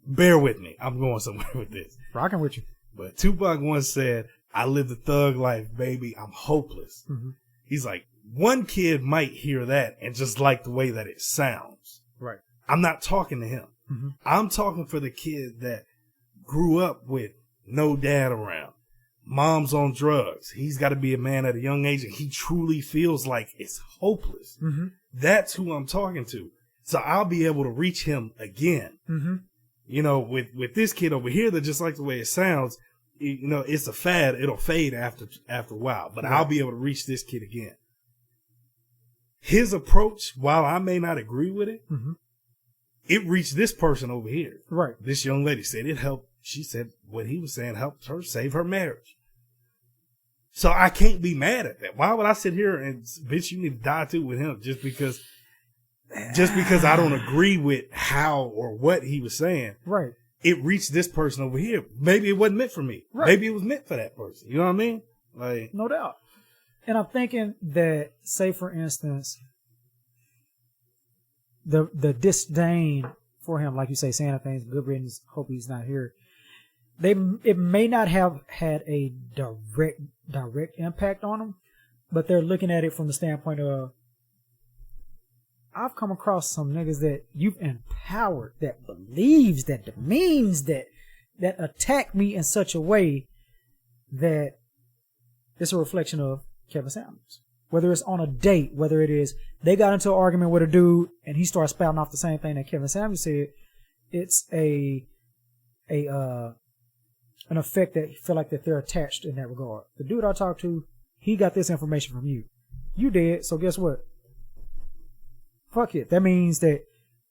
bear with me. I'm going somewhere with this. Rocking with you. But Tupac once said, I live the thug life, baby. I'm hopeless. He's like, one kid might hear that and just like the way that it sounds. Right. I'm not talking to him. I'm talking for the kid that grew up with no dad around. Mom's on drugs. He's got to be a man at a young age and he truly feels like it's hopeless. That's who I'm talking to. So I'll be able to reach him again. You know, with this kid over here that just like the way it sounds, you know, it's a fad. It'll fade after a while, but I'll be able to reach this kid again. His approach, while I may not agree with it, it reached this person over here. Right. This young lady said it helped. She said what he was saying helped her save her marriage. So I can't be mad at that. Why would I sit here and, bitch, you need to die too with him just because I don't agree with how or what he was saying. Right. It reached this person over here. Maybe it wasn't meant for me. Right. Maybe it was meant for that person. You know what I mean? Like, no doubt. And I'm thinking that, say for instance, the disdain for him, like you say, saying things, good riddance, hope he's not here. It may not have had a direct impact on them, but they're looking at it from the standpoint of, I've come across some niggas that you've empowered, that believes, that demeans, that attack me in such a way that it's a reflection of Kevin Samuels. Whether it's on a date, whether it is they got into an argument with a dude and he starts spouting off the same thing that Kevin Samuels said, it's an effect that feel like that they're attached in that regard. The dude I talked to, he got this information from you. You did, so guess what? Fuck it. That means that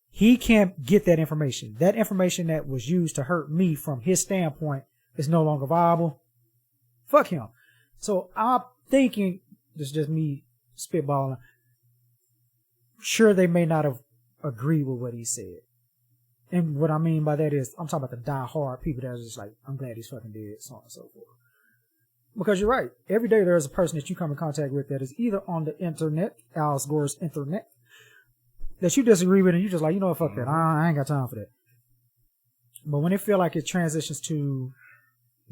he can't get that information. That information that was used to hurt me from his standpoint is no longer viable. Fuck him. So I'm thinking, this is just me spitballing. Sure, they may not have agreed with what he said. And what I mean by that is, I'm talking about the die-hard people that are just like, I'm glad he's fucking dead, so on and so forth. Because you're right. Every day there's a person that you come in contact with that is either on the internet, Alice Gore's internet, that you disagree with and you're just like, you know what, fuck that. I ain't got time for that. But when it feel like it transitions to,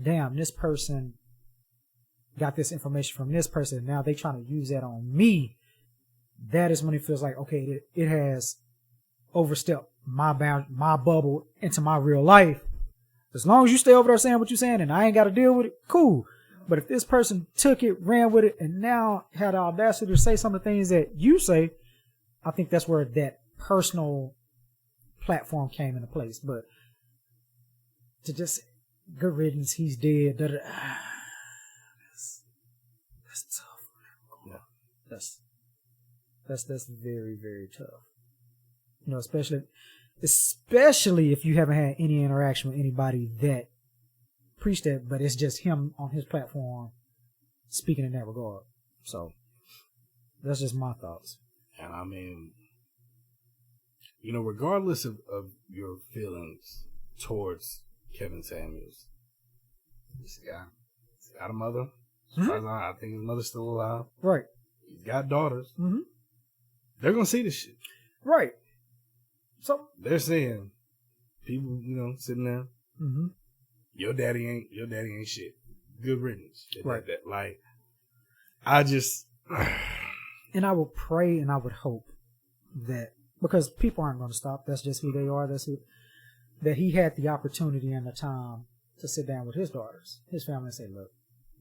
damn, this person got this information from this person, and now they trying to use that on me, that is when it feels like, okay, it has overstepped my bubble into my real life. As long as you stay over there saying what you're saying and I ain't got to deal with it, cool. But if this person took it, ran with it, and now had the audacity to say some of the things that you say, I think that's where that personal platform came into place. But to just say, good riddance, he's dead, that's tough. Yeah. That's very, very tough. You know, especially if you haven't had any interaction with anybody that preached that, but it's just him on his platform speaking in that regard. So that's just my thoughts. And I mean, you know, regardless of your feelings towards Kevin Samuels, this guy, he's got a mother. Mm-hmm. I think his mother's still alive. Right. He's got daughters. Mm-hmm. They're going to see this shit. Right. So they're saying, people, you know, sitting there, mm-hmm. your daddy ain't shit. Good riddance. Right. Like, I just... And I would pray and I would hope that, because people aren't going to stop, that's just who they are, that he had the opportunity and the time to sit down with his daughters, his family, and say, look,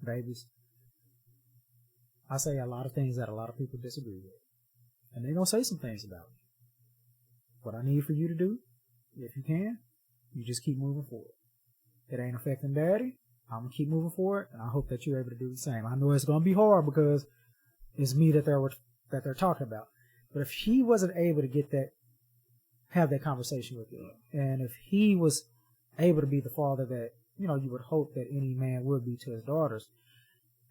babies, I say a lot of things that a lot of people disagree with. And they're going to say some things about it. What I need for you to do, if you can, you just keep moving forward. It ain't affecting daddy. I'm going to keep moving forward, and I hope that you're able to do the same. I know it's going to be hard because it's me that they're talking about. But if he wasn't able to have that conversation with you, and if he was able to be the father that, you know, you would hope that any man would be to his daughters,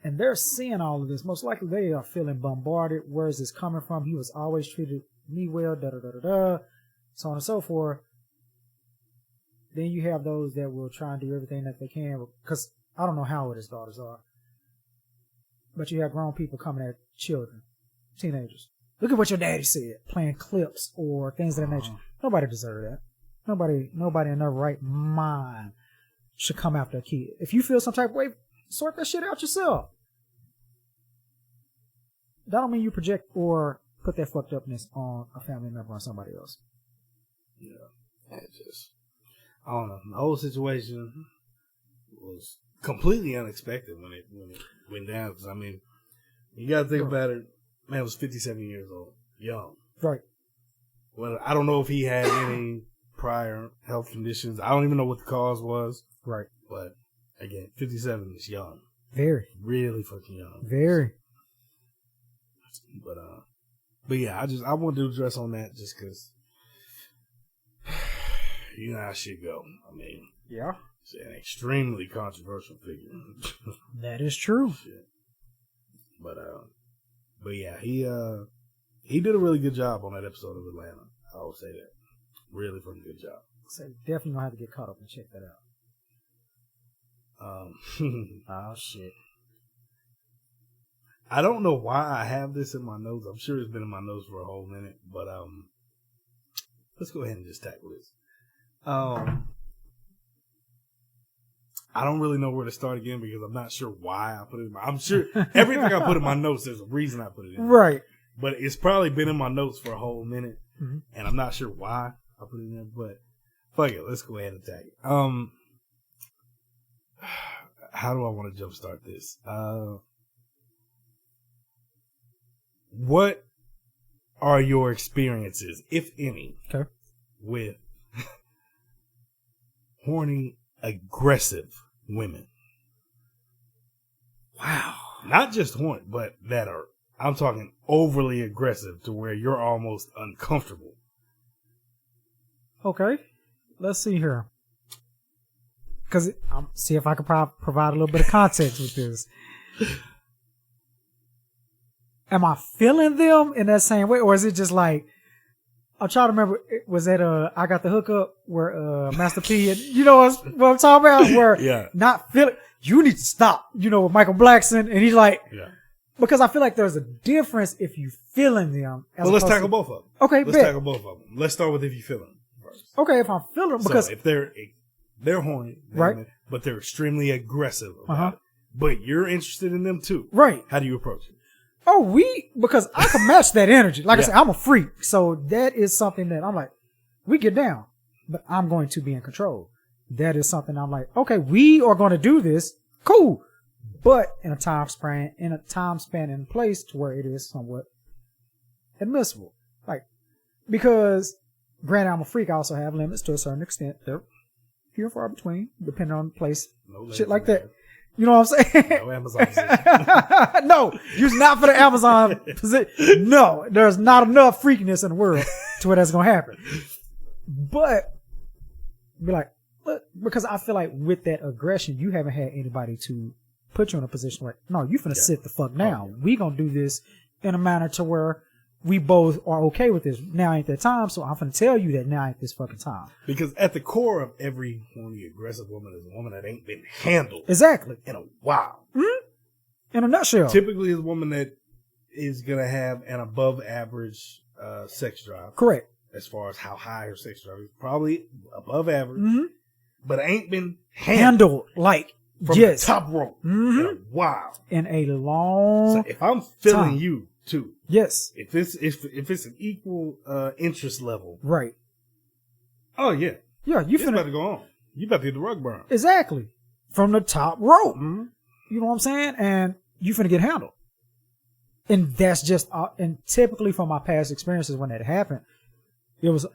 and they're seeing all of this, most likely they are feeling bombarded. Where is this coming from? He was always treated me well, so on and so forth. Then you have those that will try and do everything that they can, because I don't know how old his daughters are. But you have grown people coming at children, teenagers. Look at what your daddy said, playing clips or things of that nature. Nobody deserves that. Nobody in their right mind should come after a kid. If you feel some type of way, sort that shit out yourself. That don't mean you project or put that fucked upness on a family member or somebody else. Yeah. It just, I don't know. The whole situation was completely unexpected when it went down. Because, I mean, you got to think about it. Man was 57 years old. Young. Right. Well, I don't know if he had any prior health conditions. I don't even know what the cause was. Right. But, again, 57 is young. Very. Really fucking young. Very. But yeah, I wanted to address on that just because, you know how shit go. I mean, yeah, it's an extremely controversial figure. That is true. Shit. But yeah, he did a really good job on that episode of Atlanta. I will say that. Really fucking good job. So definitely gonna have to get caught up and check that out. Oh shit. I don't know why I have this in my notes. I'm sure it's been in my notes for a whole minute, but let's go ahead and just tackle this. I don't really know where to start again because I'm not sure why I put it in I'm sure everything I put in my notes, there's a reason I put it in. Right. but it's probably been in my notes for a whole minute, mm-hmm. and I'm not sure why I put it in there, but fuck it, let's go ahead and tag it. How do I want to jumpstart this? What are your experiences, if any, with horny, aggressive women? Wow. Not just horny, but that are, I'm talking overly aggressive to where you're almost uncomfortable. Okay. Let's see here. Because see if I can provide a little bit of context with this. Am I feeling them in that same way, or is it just like, I'm trying to remember, was that I Got the Hookup where Master P and, you know what I'm talking about, where not feeling, you need to stop, you know, with Michael Blackson, and he's like, because I feel like there's a difference if you feeling them. Well, let's tackle both of them. Okay, let's tackle both of them. Let's start with if you feel them first. Okay, if I'm feeling them, because so if they're horny, right, but they're extremely aggressive about it, but you're interested in them too, right? How do you approach it? Oh, because I can match that energy. Like I said, I'm a freak. So that is something that I'm like, we get down, but I'm going to be in control. That is something I'm like, okay, we are going to do this. Cool. But in a time span in place to where it is somewhat admissible. Like, because granted, I'm a freak. I also have limits to a certain extent. They're few and far between, depending on the place. No shit like that. You know what I'm saying? No Amazon position. No, you're not for the Amazon position. No, there's not enough freakiness in the world to where that's going to happen. But, be like, because I feel like with that aggression, you haven't had anybody to put you in a position where, no, you finna sit the fuck down. We gonna do this in a manner to where we both are okay with this. Now ain't that time, so I'm finna tell you that now ain't this fucking time. Because at the core of every horny, aggressive woman is a woman that ain't been handled. Exactly. In a while. Mm-hmm. In a nutshell. Typically is a woman that is gonna have an above average sex drive. Correct. As far as how high her sex drive is. Probably above average. Mm-hmm. But ain't been handled like from the top rope. Mm-hmm. In a while. In a long So if I'm feeling time. you too. Yes. If it's an equal interest level. Right. Oh yeah. Yeah, you about to go on. You about to get the rug burn. Exactly. From the top rope. Mm-hmm. You know what I'm saying? And you finna get handled. And that's just and typically from my past experiences when that happened, it was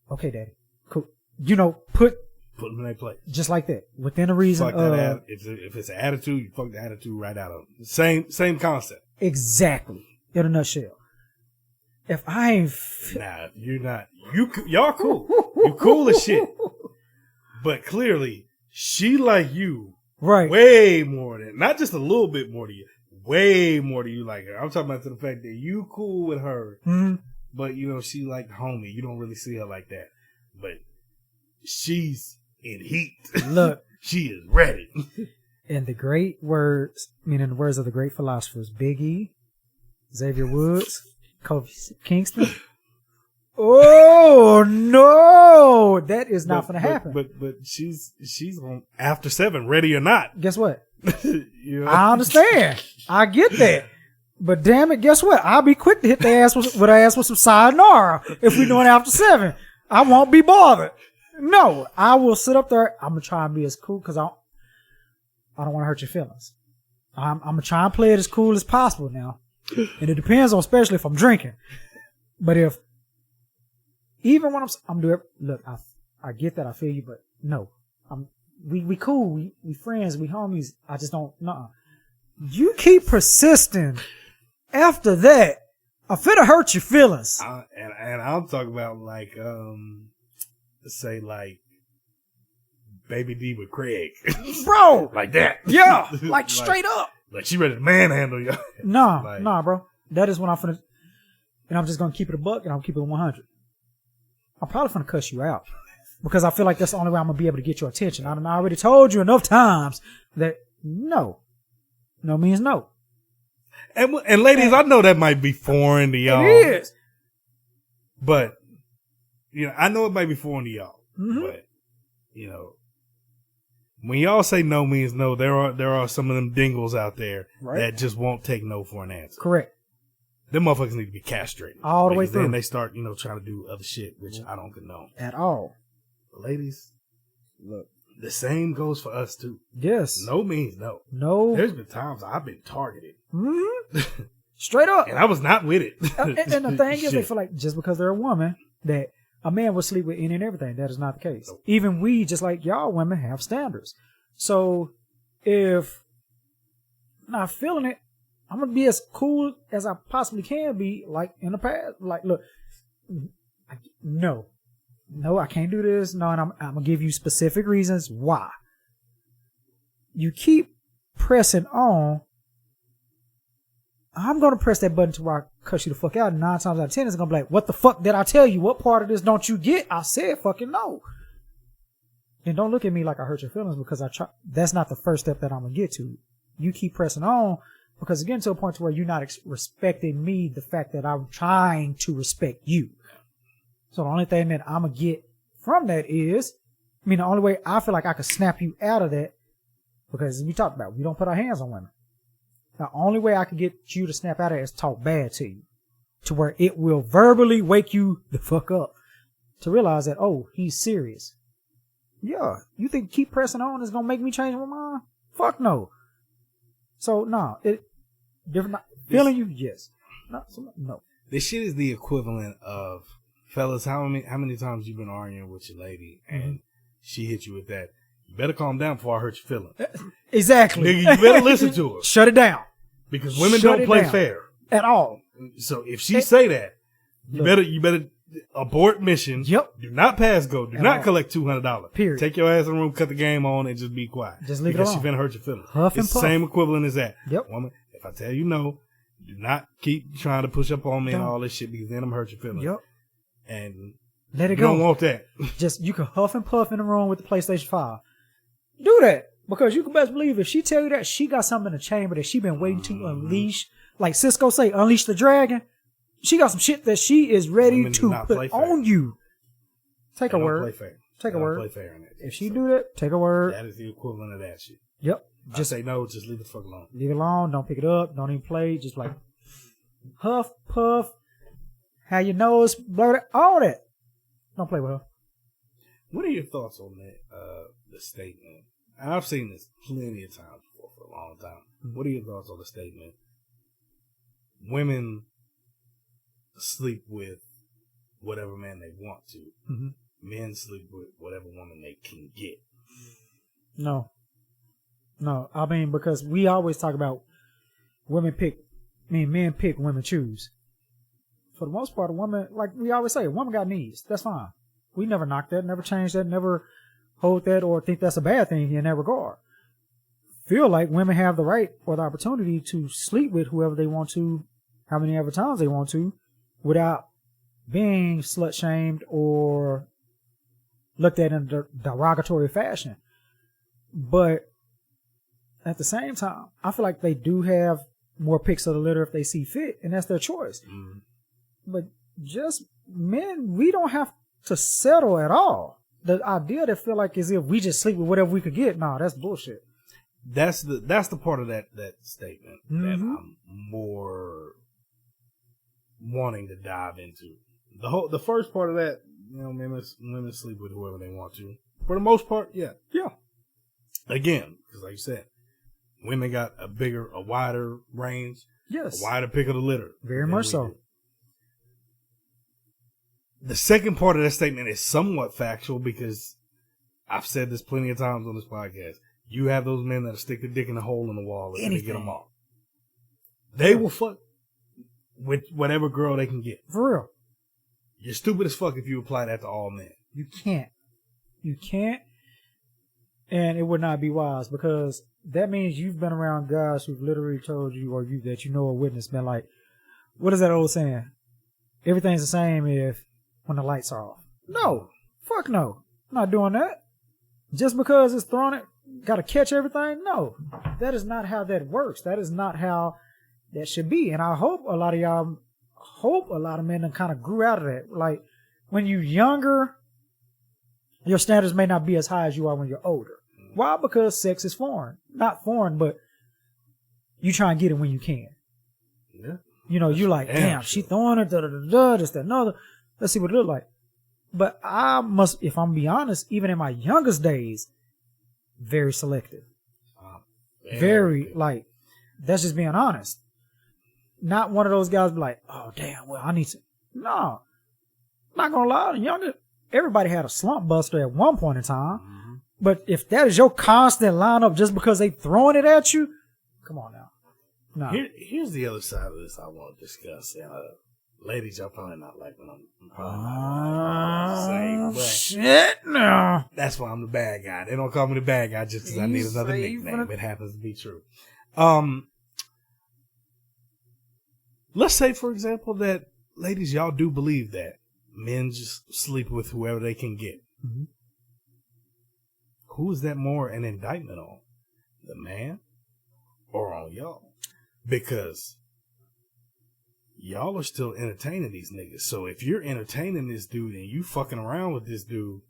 okay, daddy. Cool. You know, put them in their place. Just like that. Within a reason. Fuck that if it's an attitude, you fuck the attitude right out of them. Same concept. Exactly. In a nutshell. If I ain't nah, you're not. Y'all cool. You cool as shit. But clearly, she like you. Right. Way more than, not just a little bit more to you. Way more to you like her. I'm talking about to the fact that you cool with her. Mm-hmm. But, you know, she like homie. You don't really see her like that. But she's in heat. Look. She is ready. In the great words, meaning the words of the great philosophers, Big E, Xavier Woods, Kofi Kingston. Oh no, that is not going to happen. But she's on after 7, ready or not. Guess what? You know? I understand. I get that. But damn it, guess what? I'll be quick to hit the ass with some sayonara if we're doing after 7. I won't be bothered. No, I will sit up there. I'm gonna try and be as cool because I don't want to hurt your feelings. I'm gonna try and play it as cool as possible now, and it depends on especially if I'm drinking. But if even when I'm doing, look, I get that, I feel you, but no, we cool, we friends, we homies. I just don't. Nuh-uh. You keep persisting. After that, I'm finna hurt your feelings. And I'm talking about like say like Baby D with Craig. Bro. Like that. Yeah. Like straight up. Like she ready to manhandle you. Nah, bro. That is when I'm finna, and I'm just gonna keep it a buck and I'm keep it 100. I'm probably finna cuss you out because I feel like that's the only way I'm gonna be able to get your attention. I already told you enough times that no means no. And ladies, I know that might be foreign to y'all. It is. But, you know, I know it might be foreign to y'all. Mm-hmm. But, you know, when y'all say no means no, there are some of them dingles out there that just won't take no for an answer. Correct. them motherfuckers need to be castrated. All the way through. Then they start, trying to do other shit, which I don't condone. At all. Ladies, look, the same goes for us, too. Yes. No means no. No. There's been times I've been targeted. Mm-hmm. Straight up. And I was not with it. And the thing is, they feel like just because they're a woman, that a man will sleep with any and everything. That is not the case. Nope. Even we, just like y'all women, have standards. So if I'm not feeling it, I'm going to be as cool as I possibly can be, like in the past. Like, look, no, I can't do this. No, and I'm going to give you specific reasons why. You keep pressing on. I'm going to press that button to where I cuss you the fuck out. And 9 times out of 10, it's going to be like, what the fuck did I tell you? What part of this don't you get? I said fucking no. And don't look at me like I hurt your feelings because that's not the first step that I'm going to get to. You keep pressing on because again, to a point to where you're not respecting me, the fact that I'm trying to respect you. So the only thing that I'm going to get from that is, the only way I feel like I could snap you out of that, because as we talked about, we don't put our hands on women. The only way I can get you to snap out of it is talk bad to you, to where it will verbally wake you the fuck up to realize that, oh, he's serious. Yeah, you think keep pressing on is going to make me change my mind? Fuck no. So, no, different. Feeling you, yes. No. This shit is the equivalent of, fellas, how many times you been arguing with your lady and she hit you with that? You better calm down before I hurt your feelings. Exactly. Nigga, you better listen to her. Shut it down. Because women don't play fair. At all. So if she say that, you better abort mission. Yep. Do not pass go. Do not collect $200. Period. Take your ass in the room, cut the game on, and just be quiet. Just leave it alone. Because she finna hurt your feelings. Huff and it's puff. the same equivalent as that. Yep. Woman, if I tell you no, do not keep trying to push up on me and all this shit because then I'm hurt your feelings. Yep. And let it you go. don't want that. Just, you can huff and puff in the room with the PlayStation 5. Do that. Because you can best believe if she tell you that she got something in the chamber that she been waiting to unleash, like Cisco say, unleash the dragon. She got some shit that she is ready to put on you. Take a word. Play fair. Take a word. Play fair in that. If she do that, take a word. That is the equivalent of that shit. Yep. Just say no, just leave it the fuck alone. Leave it alone. Don't pick it up. Don't even play. Just like huff, puff, how your nose blurred, all that. Don't play with her. What are your thoughts on that, the statement? And I've seen this plenty of times before for a long time. Mm-hmm. What are your thoughts on the statement? Women sleep with whatever man they want to. Mm-hmm. Men sleep with whatever woman they can get. No. Because we always talk about men pick, women choose. For the most part, a woman, like we always say, a woman got needs. That's fine. We never knock that, never change that, never hold that or think that's a bad thing in that regard. Feel like women have the right or the opportunity to sleep with whoever they want to, how many ever times they want to, without being slut shamed or looked at in a derogatory fashion. But at the same time, I feel like they do have more picks of the litter if they see fit, and that's their choice. Mm. But just men, we don't have to settle at all. The idea that feel like as if we just sleep with whatever we could get, nah, that's bullshit. That's the part of that statement that I'm more wanting to dive into. The first part of that, women sleep with whoever they want to. For the most part, yeah. Again, because like you said, women got a wider range, yes, a wider pick of the litter. Very much so. Do. The second part of that statement is somewhat factual because I've said this plenty of times on this podcast. You have those men that stick their dick in a hole in the wall and they get them off. They will fuck with whatever girl they can get. For real. You're stupid as fuck if you apply that to all men. You can't. And it would not be wise because that means you've been around guys who've literally told you or you that you know a witness been like, what is that old saying? Everything's the same when the lights are off. No. Fuck no. I'm not doing that. Just because it's thrown it, got to catch everything? No. That is not how that works. That is not how that should be. And I hope a lot of men kind of grew out of that. Like, when you're younger, your standards may not be as high as you are when you're older. Why? Because sex is foreign. Not foreign, but you try and get it when you can. Yeah. You know, you're like, damn, she throwing it, this, that, another. Let's see what it look like. But I must, if I'm be honest, even in my youngest days, very selective. Very, like, that's just being honest. Not one of those guys be like, oh, damn, well, I need to. No. Not gonna lie, younger, everybody had a slump buster at one point in time. Mm-hmm. But if that is your constant lineup just because they throwing it at you, come on now. No. Here's the other side of this I want to discuss. Ladies, y'all probably not like when I'm probably not saying, but shit, no. That's why I'm the bad guy. They don't call me the bad guy just because I need another nickname. It happens to be true. Let's say, for example, that ladies, y'all do believe that men just sleep with whoever they can get. Mm-hmm. Who is that more an indictment on? The man or on y'all? Because y'all are still entertaining these niggas. So if you're entertaining this dude and you fucking around with this dude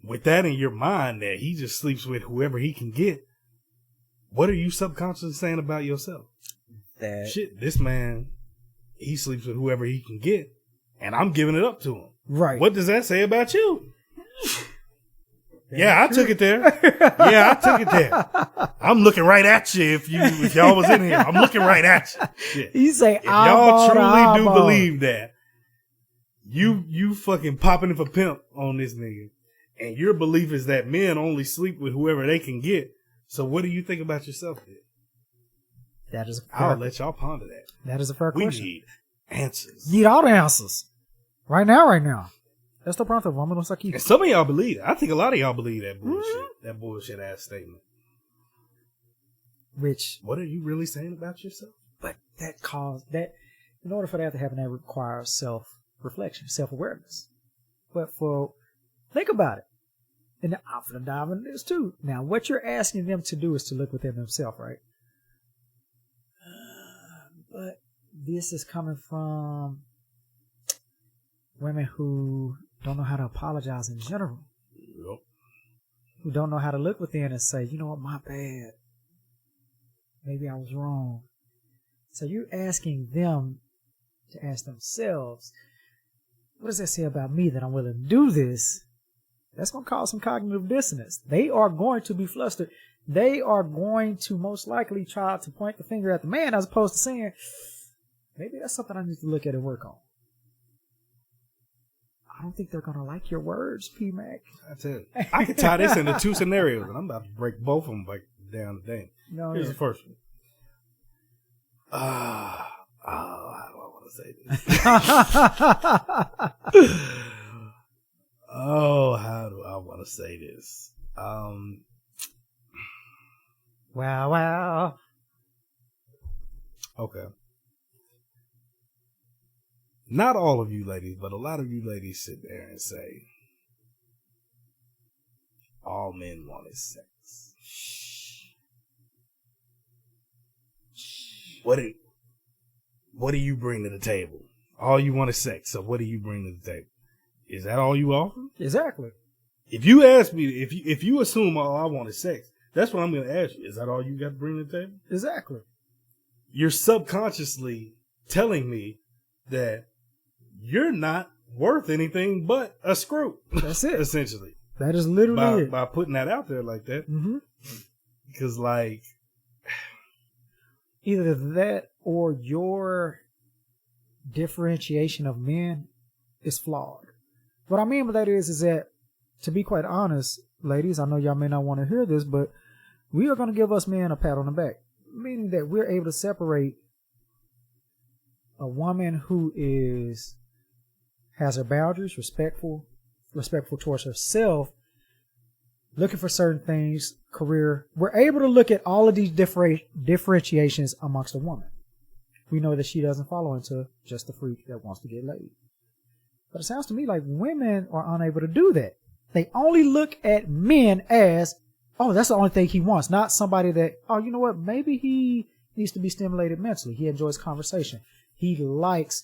with that in your mind that he just sleeps with whoever he can get, what are you subconsciously saying about yourself? That shit, this man, he sleeps with whoever he can get, and I'm giving it up to him. Right. What does that say about you? Yeah, I took it there. Yeah, I took it there. I'm looking right at you if y'all was in here. I'm looking right at you. Shit. You say, if y'all truly do believe that, you fucking popping it for pimp on this nigga, and your belief is that men only sleep with whoever they can get. So what do you think about yourself then? That is I'll let y'all ponder that. That is a fair question. We need answers. Need all the answers. Right now. Esto pronto, vámonos aquí. And some of y'all believe it. I think a lot of y'all believe that bullshit. Mm-hmm. That bullshit ass statement. Which, what are you really saying about yourself? But that, in order for that to happen, that requires self-reflection, self-awareness. But think about it. And I'm going to dive into this too. Now, what you're asking them to do is to look within themselves, right? But this is coming from women who don't know how to apologize in general. Yep. Who don't know how to look within and say, you know what, my bad. Maybe I was wrong. So you're asking them to ask themselves, what does that say about me that I'm willing to do this? That's going to cause some cognitive dissonance. They are going to be flustered. They are going to most likely try to point the finger at the man as opposed to saying, maybe that's something I need to look at and work on. I don't think they're going to like your words, P-Mac. That's it. I can tie this into two scenarios, and I'm about to break both of them down the thing. No, here's the first one. How do I want to say this? How do I want to say this? Wow. Okay. Not all of you ladies, but a lot of you ladies sit there and say, all men want is sex. What do you bring to the table? All you want is sex, so what do you bring to the table? Is that all you offer? Exactly. If you ask me, if you assume all I want is sex, that's what I'm going to ask you. Is that all you got to bring to the table? Exactly. You're subconsciously telling me that you're not worth anything but a screw. That's it. Essentially. That is literally it. By putting that out there like that. Mm-hmm. Because either that or your differentiation of men is flawed. What I mean by that is that, to be quite honest, ladies, I know y'all may not want to hear this, but we are going to give us men a pat on the back. Meaning that we're able to separate a woman who has her boundaries, respectful towards herself, looking for certain things, career. We're able to look at all of these differentiations amongst a woman. We know that she doesn't follow into just a freak that wants to get laid. But it sounds to me like women are unable to do that. They only look at men as, oh, that's the only thing he wants, not somebody that, oh, you know what, maybe he needs to be stimulated mentally. He enjoys conversation. He likes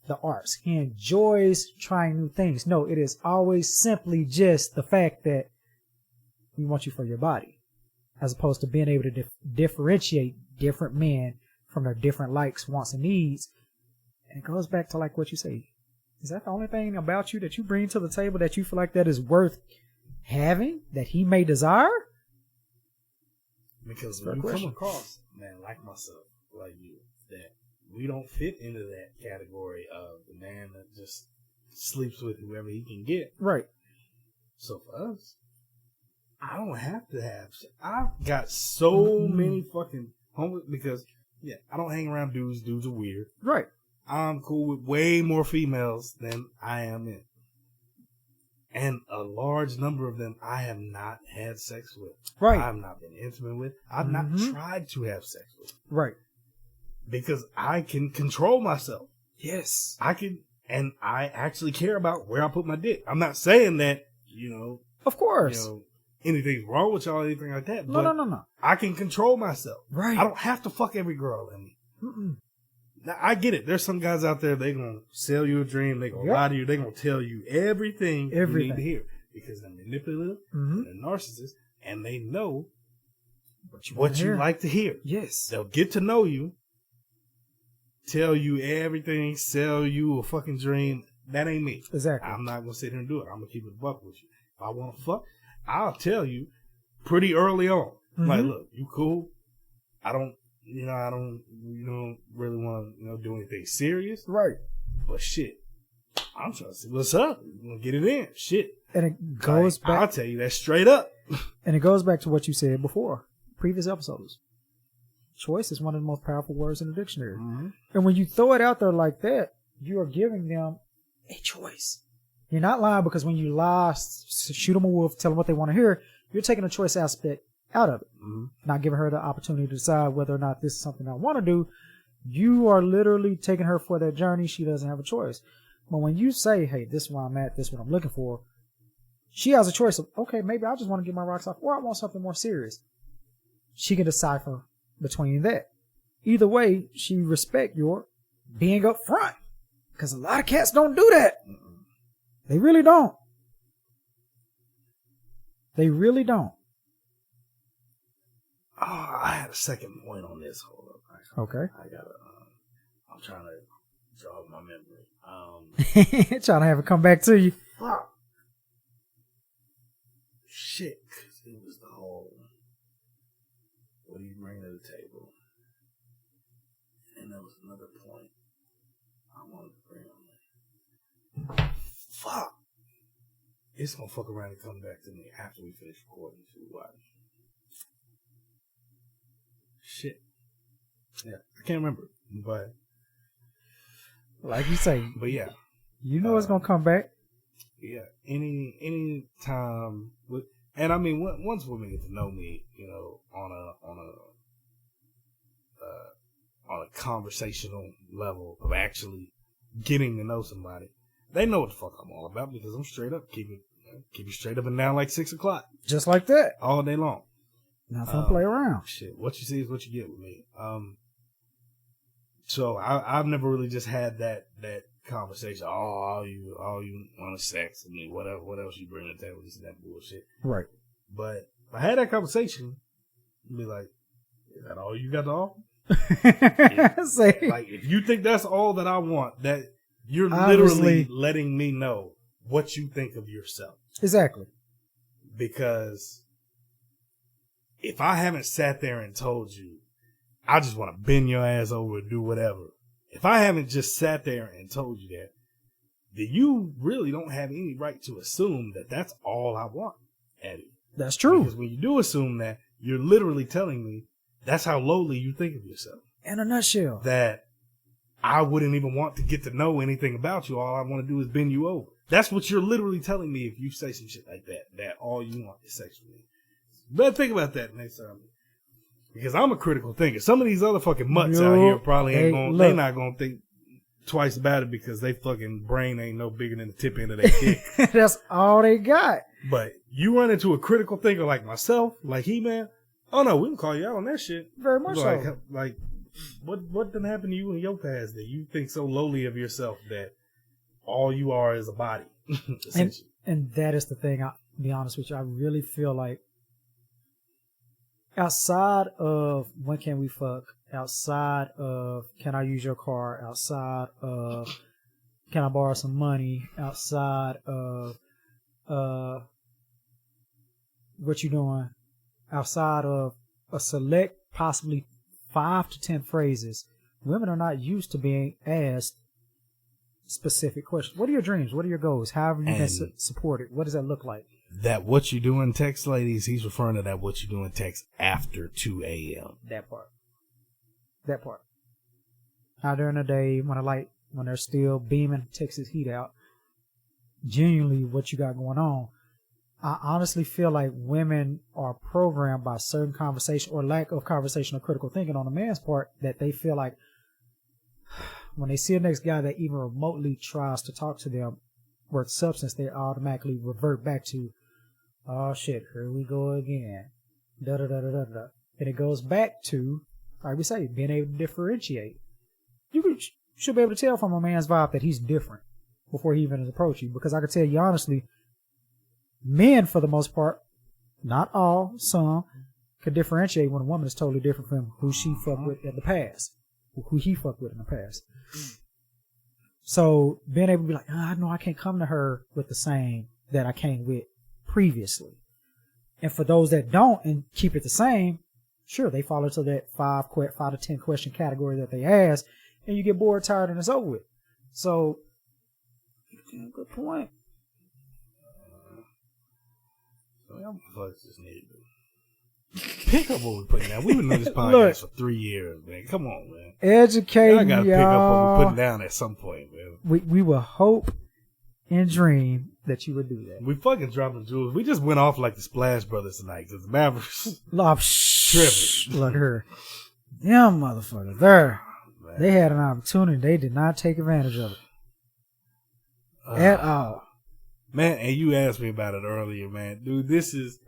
the arts. He enjoys trying new things. No, it is always simply just the fact that we want you for your body, as opposed to being able to differentiate different men from their different likes, wants, and needs And it goes back to like what you say. Is that the only thing about you that you bring to the table that you feel like that is worth having, that he may desire? Because when you come across, man, like myself, like you, that we don't fit into that category of the man that just sleeps with whoever he can get. Right. So for us, I don't have to have. I've got so many fucking homies because, yeah, I don't hang around dudes. Dudes are weird. Right. I'm cool with way more females than I am in. And a large number of them I have not had sex with. Right. I've not been intimate with. I've not tried to have sex with. Right. Because I can control myself. Yes. I can, and I actually care about where I put my dick. I'm not saying that, of course, anything's wrong with y'all or anything like that. No. I can control myself. Right. I don't have to fuck every girl in me. Now, I get it. There's some guys out there, they going to sell you a dream. They going to lie to you. They going to tell you everything you need to hear. Because they're manipulative, and they're narcissists, and they know what you like to hear. Yes. They'll get to know you, tell you everything, sell you a fucking dream. That ain't me. Exactly. I'm not going to sit here and do it. I'm going to keep it a buck with you. If I want to fuck, I'll tell you pretty early on. Like, look, you cool? I don't really want to, do anything serious. Right. But shit, I'm trying to see what's up. I'm going to get it in. Shit. And it goes back. I'll tell you that straight up. And it goes back to what you said before, previous episodes. Choice is one of the most powerful words in the dictionary. And when you throw it out there like that, you are giving them a choice. You're not lying, because when you lie, shoot them a wolf, tell them what they want to hear, you're taking a choice aspect out of it. Not giving her the opportunity to decide whether or not this is something I want to do. You are literally taking her for that journey. She doesn't have a choice. But when you say, hey, this is where I'm at, this is what I'm looking for, she has a choice of, okay, maybe I just want to get my rocks off, or I want something more serious. She can decipher between that. Either way, she respect your being up front, because a lot of cats don't do that. They really don't. They really don't. Oh, I had a second point on this. Hold up. Okay. I'm trying to jog my memory. Trying to have it come back to you. Fuck. Shit. 'Cause it was the whole, what do you bring to the table? And there was another point I wanted to bring on there. Fuck. It's gonna fuck around and come back to me after we finish recording. So watch. Shit. Yeah, I can't remember, but like you say, but yeah, it's gonna come back. Yeah, any time with, and I mean, once women get to know me, on a conversational level of actually getting to know somebody, they know what the fuck I'm all about, because I'm straight up, keep you straight up and down like 6 o'clock, just like that, all day long. Nothing to play around. Shit, what you see is what you get with me. So I've never really just had that conversation. Oh, all you want to sex with me, whatever. What else you bring to the table? This and that bullshit. Right. But if I had that conversation, I'd be like, is that all you got to offer? Like, if you think that's all that I want, that you're literally letting me know what you think of yourself. Exactly. Because if I haven't sat there and told you, I just want to bend your ass over and do whatever. If I haven't just sat there and told you that, then you really don't have any right to assume that that's all I want, Eddie. That's true. Because when you do assume that, you're literally telling me that's how lowly you think of yourself. In a nutshell. That I wouldn't even want to get to know anything about you. All I want to do is bend you over. That's what you're literally telling me if you say some shit like that, that all you want is sex with me. But think about that next time. Because I'm a critical thinker. Some of these other fucking mutts out here probably they're not going to think twice about it, because they fucking brain ain't no bigger than the tip end of their dick. That's all they got. But you run into a critical thinker like myself, like He-Man, oh no, we can call you out on that shit. Very much so. Like, what done happened to you in your past that you think so lowly of yourself that all you are is a body? And that is the thing. I'll be honest with you. I really feel like Outside of when can we fuck, outside of can I use your car, outside of can I borrow some money, outside of what you doing, outside of a select possibly 5 to 10 phrases, women are not used to being asked specific questions. What are your dreams? What are your goals? How have you been supported? What does that look like? That what you doing text, ladies, he's referring to that what you doing text after 2 a.m. That part. Out during the day when they're still beaming Texas heat out, genuinely what you got going on. I honestly feel like women are programmed by certain conversation or lack of conversational critical thinking on the man's part, that they feel like when they see a next guy that even remotely tries to talk to them with substance, they automatically revert back to, oh shit, here we go again. Da da da da da da. And it goes back to, like we say, being able to differentiate. You should be able to tell from a man's vibe that he's different before he even approaches you. Because I can tell you honestly, men, for the most part, not all, some, can differentiate when a woman is totally different from who she fucked with in the past, or who he fucked with in the past. So being able to be like, I know I can't come to her with the same that I came with previously. And for those that don't and keep it the same, sure, they fall into that 5 to 10 question category that they ask, and you get bored, tired, and it's over with. So, good point. Y'all motherfuckers just need to pick up what we're putting down. We've been doing this podcast for 3 years, man. Come on, man. Educate y'all gotta pick up what we're putting down at some point, man. We will hope and dream that you would do that. We fucking dropping jewels. We just went off like the Splash Brothers tonight because the Mavericks tripping. Look her. Them motherfuckers there. Man. They had an opportunity. They did not take advantage of it. At all. Man, and you asked me about it earlier, man. Dude, this is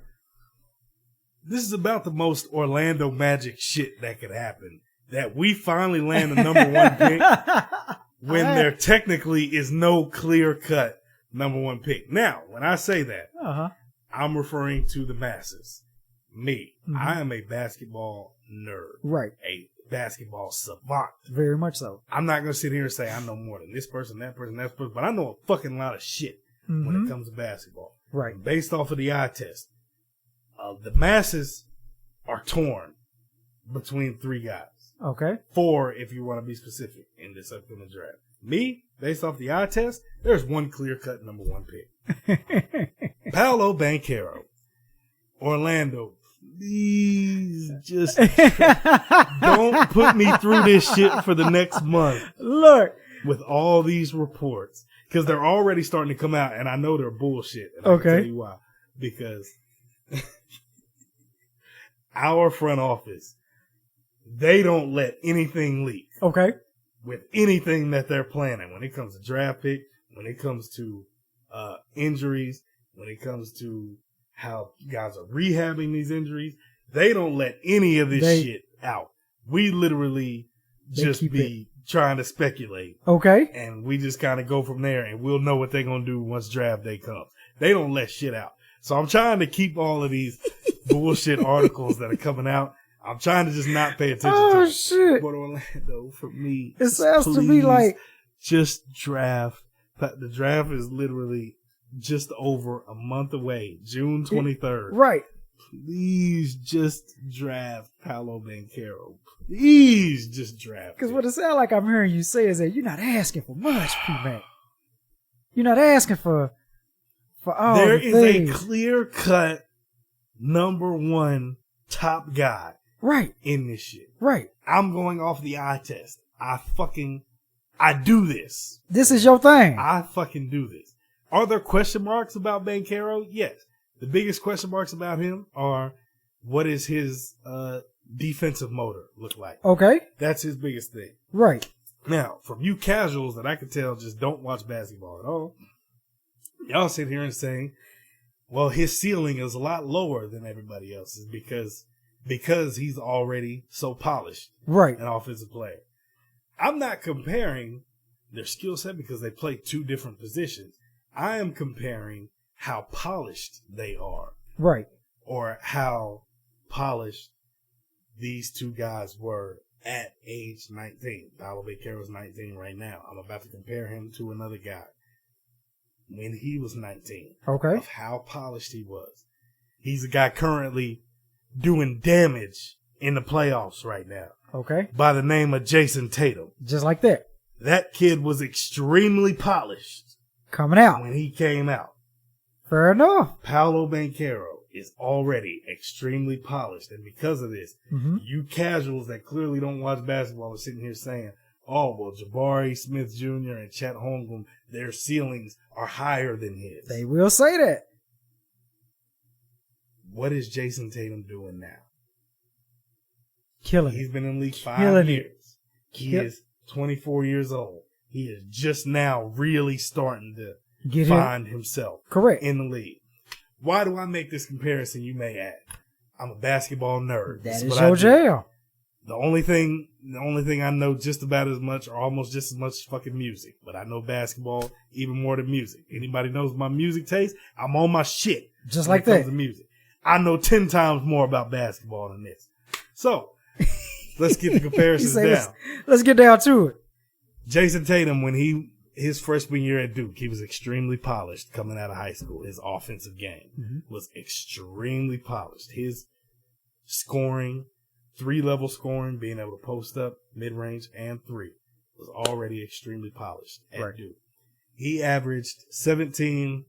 about the most Orlando Magic shit that could happen. That we finally land the number 1 pick when there technically is no clear-cut number 1 pick. Now, when I say that, I'm referring to the masses. Me. Mm-hmm. I am a basketball nerd. Right. A basketball savant. Very much so. I'm not going to sit here and say I know more than this person, that person, that person, but I know a fucking lot of shit. Mm-hmm. When it comes to basketball. Right. And based off of the eye test, the masses are torn between 3 guys. Okay. 4 if you want to be specific in this upcoming draft. Me, based off the eye test, there's one clear-cut number 1 pick. Paolo Banchero. Orlando, please just don't put me through this shit for the next month. Look. With all these reports. Because they're already starting to come out, and I know they're bullshit. And I can tell you why. Because our front office, they don't let anything leak. Okay. With anything that they're planning. When it comes to draft pick, when it comes to injuries, when it comes to how guys are rehabbing these injuries, they don't let any of this shit out. We literally just be trying to speculate. Okay. And we just kind of go from there, and we'll know what they're going to do once draft day comes. They don't let shit out. So I'm trying to keep all of these bullshit articles that are coming out. I'm trying to just not pay attention to it. Shit. But Orlando, for me, it sounds to me like just draft. The draft is literally just over a month away, June 23rd. Right. Please just draft Paolo Banchero. Please just draft. Because what it sounds like I'm hearing you say is that you're not asking for much, P-Mac. You're not asking for all there the is things. A clear-cut number 1 top guy. Right. In this shit. Right. I'm going off the eye test. I do this. This is your thing. I fucking do this. Are there question marks about Banchero? Yes. The biggest question marks about him are, what is his defensive motor look like? Okay. That's his biggest thing. Right. Now, from you casuals that I can tell just don't watch basketball at all, y'all sit here and say, well, his ceiling is a lot lower than everybody else's because he's already so polished. Right. An offensive player. I'm not comparing their skill set because they play 2 different positions. I am comparing how polished they are. Right. Or how polished these two guys were at age 19. Paolo Banchero's 19 right now. I'm about to compare him to another guy when he was 19. Okay. Of how polished he was. He's a guy currently doing damage in the playoffs right now. Okay. By the name of Jason Tatum. Just like that. That kid was extremely polished. Coming out. When he came out. Fair enough. Paolo Banchero is already extremely polished. And because of this, you casuals that clearly don't watch basketball are sitting here saying, oh, well, Jabari Smith Jr. and Chet Holmgren, their ceilings are higher than his. They will say that. What is Jason Tatum doing now? Killing He's been in the league 5 Killing years. He is 24 years old. He is just now really starting to find himself in the league. Why do I make this comparison, you may ask? I'm a basketball nerd. That is your jail. The only thing I know just about as much or almost just as much is fucking music. But I know basketball even more than music. Anybody knows my music taste? I'm on my shit. Just like that. When it comes to music. I know 10 times more about basketball than this. So, let's get the comparisons down. Let's get down to it. Jason Tatum, when his freshman year at Duke, he was extremely polished coming out of high school. His offensive game was extremely polished. His scoring, 3-level scoring, being able to post up, mid-range, and 3 was already extremely polished at Duke. He averaged 17,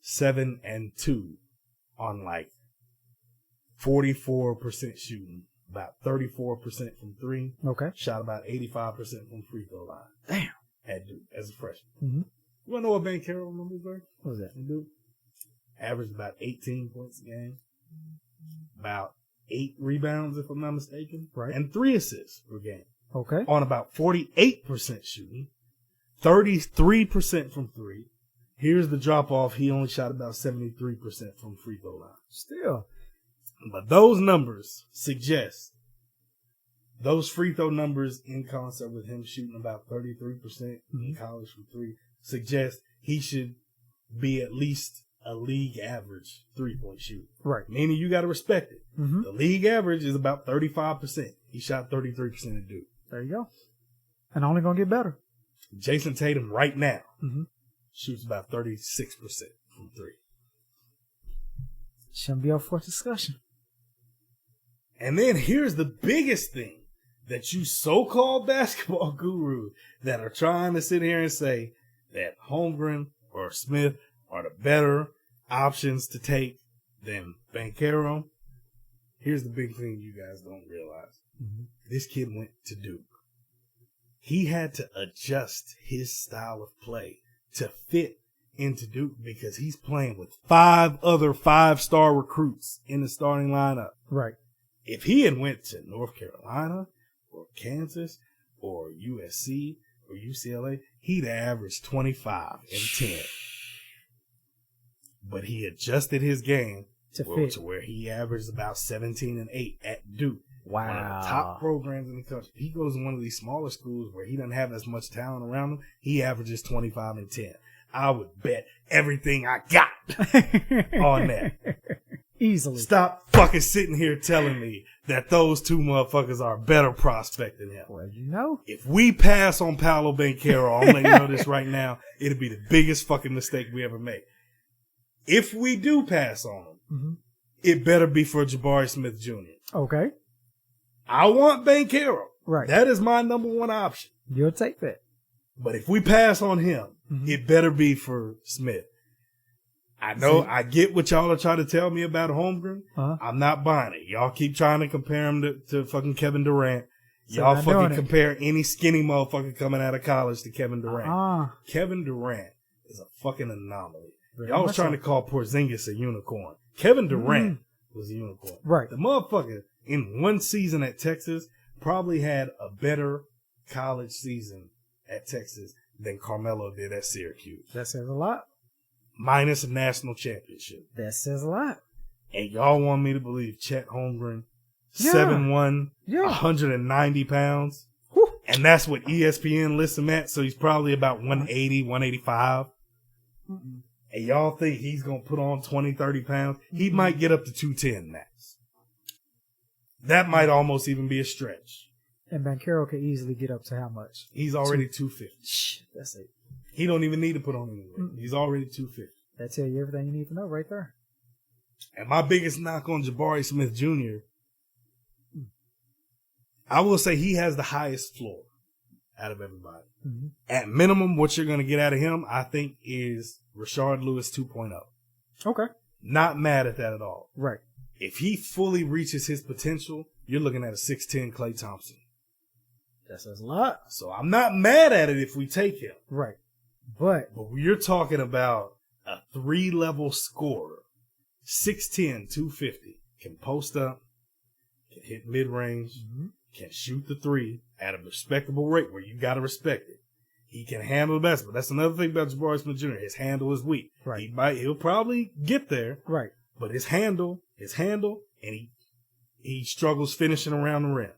7, and 2 on like 44% shooting, about 34% from 3. Okay. Shot about 85% from free throw line. Damn. At Duke as a freshman. You want to know what Banchero numbers were? What was that? Duke averaged about 18 points a game, about 8 rebounds, if I'm not mistaken, and 3 assists per game. Okay. On about 48% shooting, 33% from 3. Here's the drop off. He only shot about 73% from free throw line. Still. But those numbers suggest, those free throw numbers in concert with him shooting about 33% in college from 3 suggest he should be at least a league average 3-point shooter. Right. Meaning you got to respect it. The league average is about 35%. He shot 33% at Duke. There you go. And only going to get better. Jason Tatum right now shoots about 36% from 3. Shouldn't be up for discussion. And then here's the biggest thing that you so-called basketball gurus that are trying to sit here and say that Holmgren or Smith are the better options to take than Banchero. Here's the big thing you guys don't realize. This kid went to Duke. He had to adjust his style of play to fit into Duke because he's playing with 5 other 5-star recruits in the starting lineup. Right. If he had went to North Carolina or Kansas or USC or UCLA, he'd average 25 and 10. But he adjusted his game to where he averaged about 17 and 8 at Duke. Wow. One of the top programs in the country. He goes to one of these smaller schools where he doesn't have as much talent around him. He averages 25 and 10. I would bet everything I got on that. Easily. Stop fucking sitting here telling me that those two motherfuckers are a better prospect than him. Well, you know. If we pass on Paolo Banchero, I'm letting you know this right now, it'll be the biggest fucking mistake we ever make. If we do pass on him, it better be for Jabari Smith Jr. Okay. I want Banchero. Right. That is my number one option. You'll take that. But if we pass on him, it better be for Smith. I know, I get what y'all are trying to tell me about Holmgren. I'm not buying it. Y'all keep trying to compare him to fucking Kevin Durant. Y'all fucking compare any skinny motherfucker coming out of college to Kevin Durant. Kevin Durant is a fucking anomaly. Y'all was trying to call Porzingis a unicorn. Kevin Durant was a unicorn. Right. The motherfucker in one season at Texas probably had a better college season at Texas than Carmelo did at Syracuse. That says a lot. Minus a national championship. That says a lot. And y'all want me to believe Chet Holmgren, 7'1", 190 pounds. Whew. And that's what ESPN lists him at, so he's probably about 180, 185. And y'all think he's going to put on 20, 30 pounds? He might get up to 210 max. That might almost even be a stretch. And Banchero could easily get up to how much? He's already 250. That's it. He don't even need to put on any weight. He's already 250. That tell you everything you need to know right there. And my biggest knock on Jabari Smith Jr., I will say he has the highest floor out of everybody. Mm-hmm. At minimum, what you're going to get out of him, I think, is Rashard Lewis 2.0. Okay. Not mad at that at all. Right. If he fully reaches his potential, you're looking at a 6'10" Klay Thompson. That says a lot. So I'm not mad at it if we take him. Right. But you're talking about a 3-level scorer, 6'10", 250, can post up, can hit mid-range, can shoot the three at a respectable rate where you got to respect it. He can handle the basketball. That's another thing about Jabari Smith Jr. His handle is weak. Right. He'll probably get there. Right. But his handle, and he struggles finishing around the rim.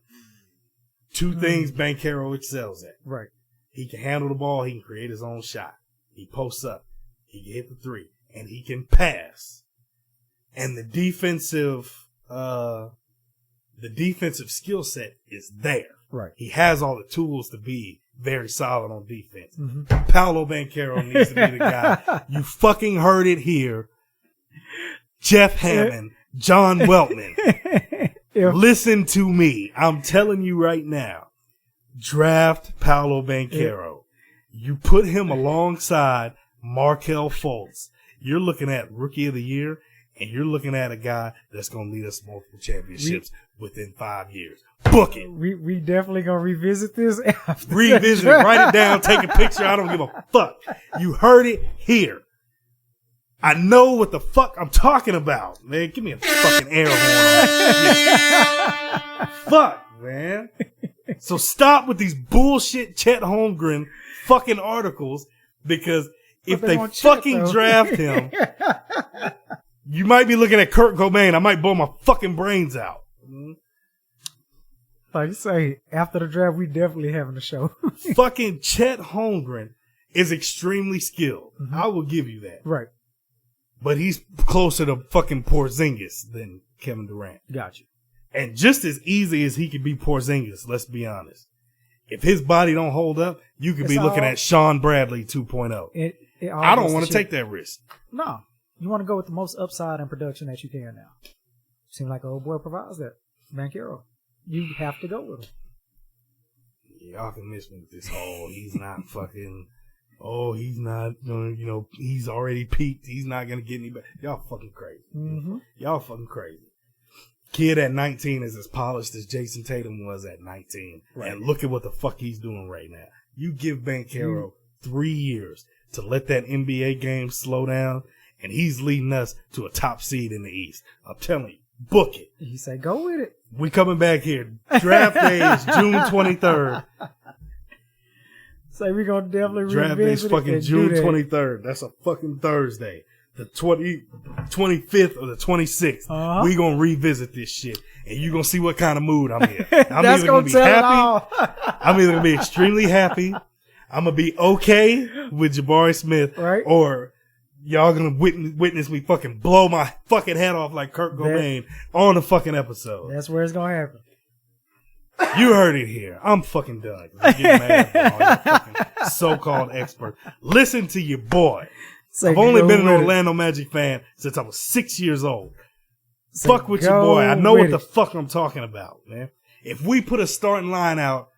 Two things Banchero excels at. Right. He can handle the ball. He can create his own shot. He posts up. He can hit the three. And he can pass. And the defensive skill set is there. Right. He has all the tools to be very solid on defense. Paolo Banchero needs to be the guy. You fucking heard it here. Jeff Hammond, John Weltman. Listen to me. I'm telling you right now. Draft Paolo Banchero. You put him alongside Markelle Fultz. You're looking at Rookie of the Year, and you're looking at a guy that's going to lead us multiple championships within 5 years. Book it. We definitely going to revisit this after. Revisit it. Write it down. Take a picture. I don't give a fuck. You heard it here. I know what the fuck I'm talking about. Man, give me a fucking air horn. Fuck, man. So stop with these bullshit Chet Holmgren fucking articles, because if they fucking draft him, you might be looking at Kurt Cobain. I might blow my fucking brains out. Like you say, after the draft, we definitely having a show. Fucking Chet Holmgren is extremely skilled. I will give you that. Right. But he's closer to fucking Porzingis than Kevin Durant. Gotcha. And just as easy as he could be Porzingis, let's be honest. If his body don't hold up, you could be looking at Sean Bradley 2.0. I don't want to take that risk. No. You want to go with the most upside and production that you can now. Seems like old boy provides that. Banchero. You have to go with him. Y'all can miss me with this whole, he's not fucking... Oh, he's not, he's already peaked. He's not going to get any better. Y'all fucking crazy. Y'all fucking crazy. Kid at 19 is as polished as Jason Tatum was at 19. Right. And look at what the fuck he's doing right now. You give Banchero 3 years to let that NBA game slow down, and he's leading us to a top seed in the East. I'm telling you, book it. He said, go with it. We coming back here. Draft day is June 23rd. So we're going to definitely draft revisit day's fucking June 23rd. That's a fucking Thursday. The 25th or the 26th. We're going to revisit this shit. And you're going to see what kind of mood I'm in. I'm either going to be happy. I'm either going to be extremely happy. I'm going to be okay with Jabari Smith. Right. Or y'all going to witness me fucking blow my fucking head off like Kurt Cobain on the fucking episode. That's where it's going to happen. You heard it here. I'm fucking done. I'm getting mad at all you fucking so-called experts. Listen to your boy. I've only been an Orlando Magic fan since I was 6 years old. Fuck with your boy. I know what the fuck I'm talking about, man. If we put a starting lineup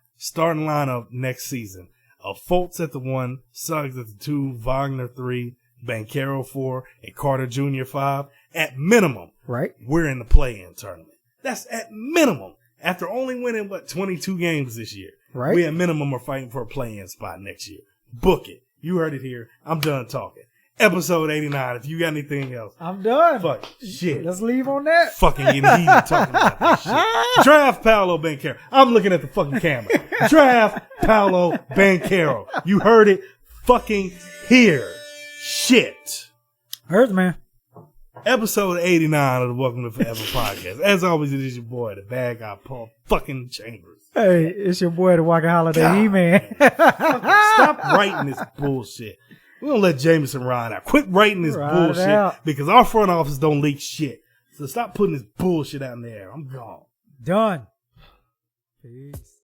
next season of Fultz at the 1, Suggs at the 2, Wagner 3, Banchero 4, and Carter Jr. 5, at minimum, right? We're in the play-in tournament. That's at minimum. After only winning, 22 games this year. Right. We at minimum are fighting for a play-in spot next year. Book it. You heard it here. I'm done talking. Episode 89. If you got anything else. I'm done. Fuck. Shit. Let's leave on that. Fucking getting heated talking about this shit. Draft Paolo Banchero. I'm looking at the fucking camera. Draft Paolo Banchero. You heard it fucking here. Shit. Hurts, man. Episode 89 of the Welcome to Forever podcast. As always, it is your boy, the bad guy, Paul fucking Chambers. Hey, it's your boy, the Walking Holiday He-Man. Stop writing this bullshit. We're going to let Jameson ride out. Quit writing this bullshit because our front office don't leak shit. So stop putting this bullshit out in the air. I'm gone. Done. Peace.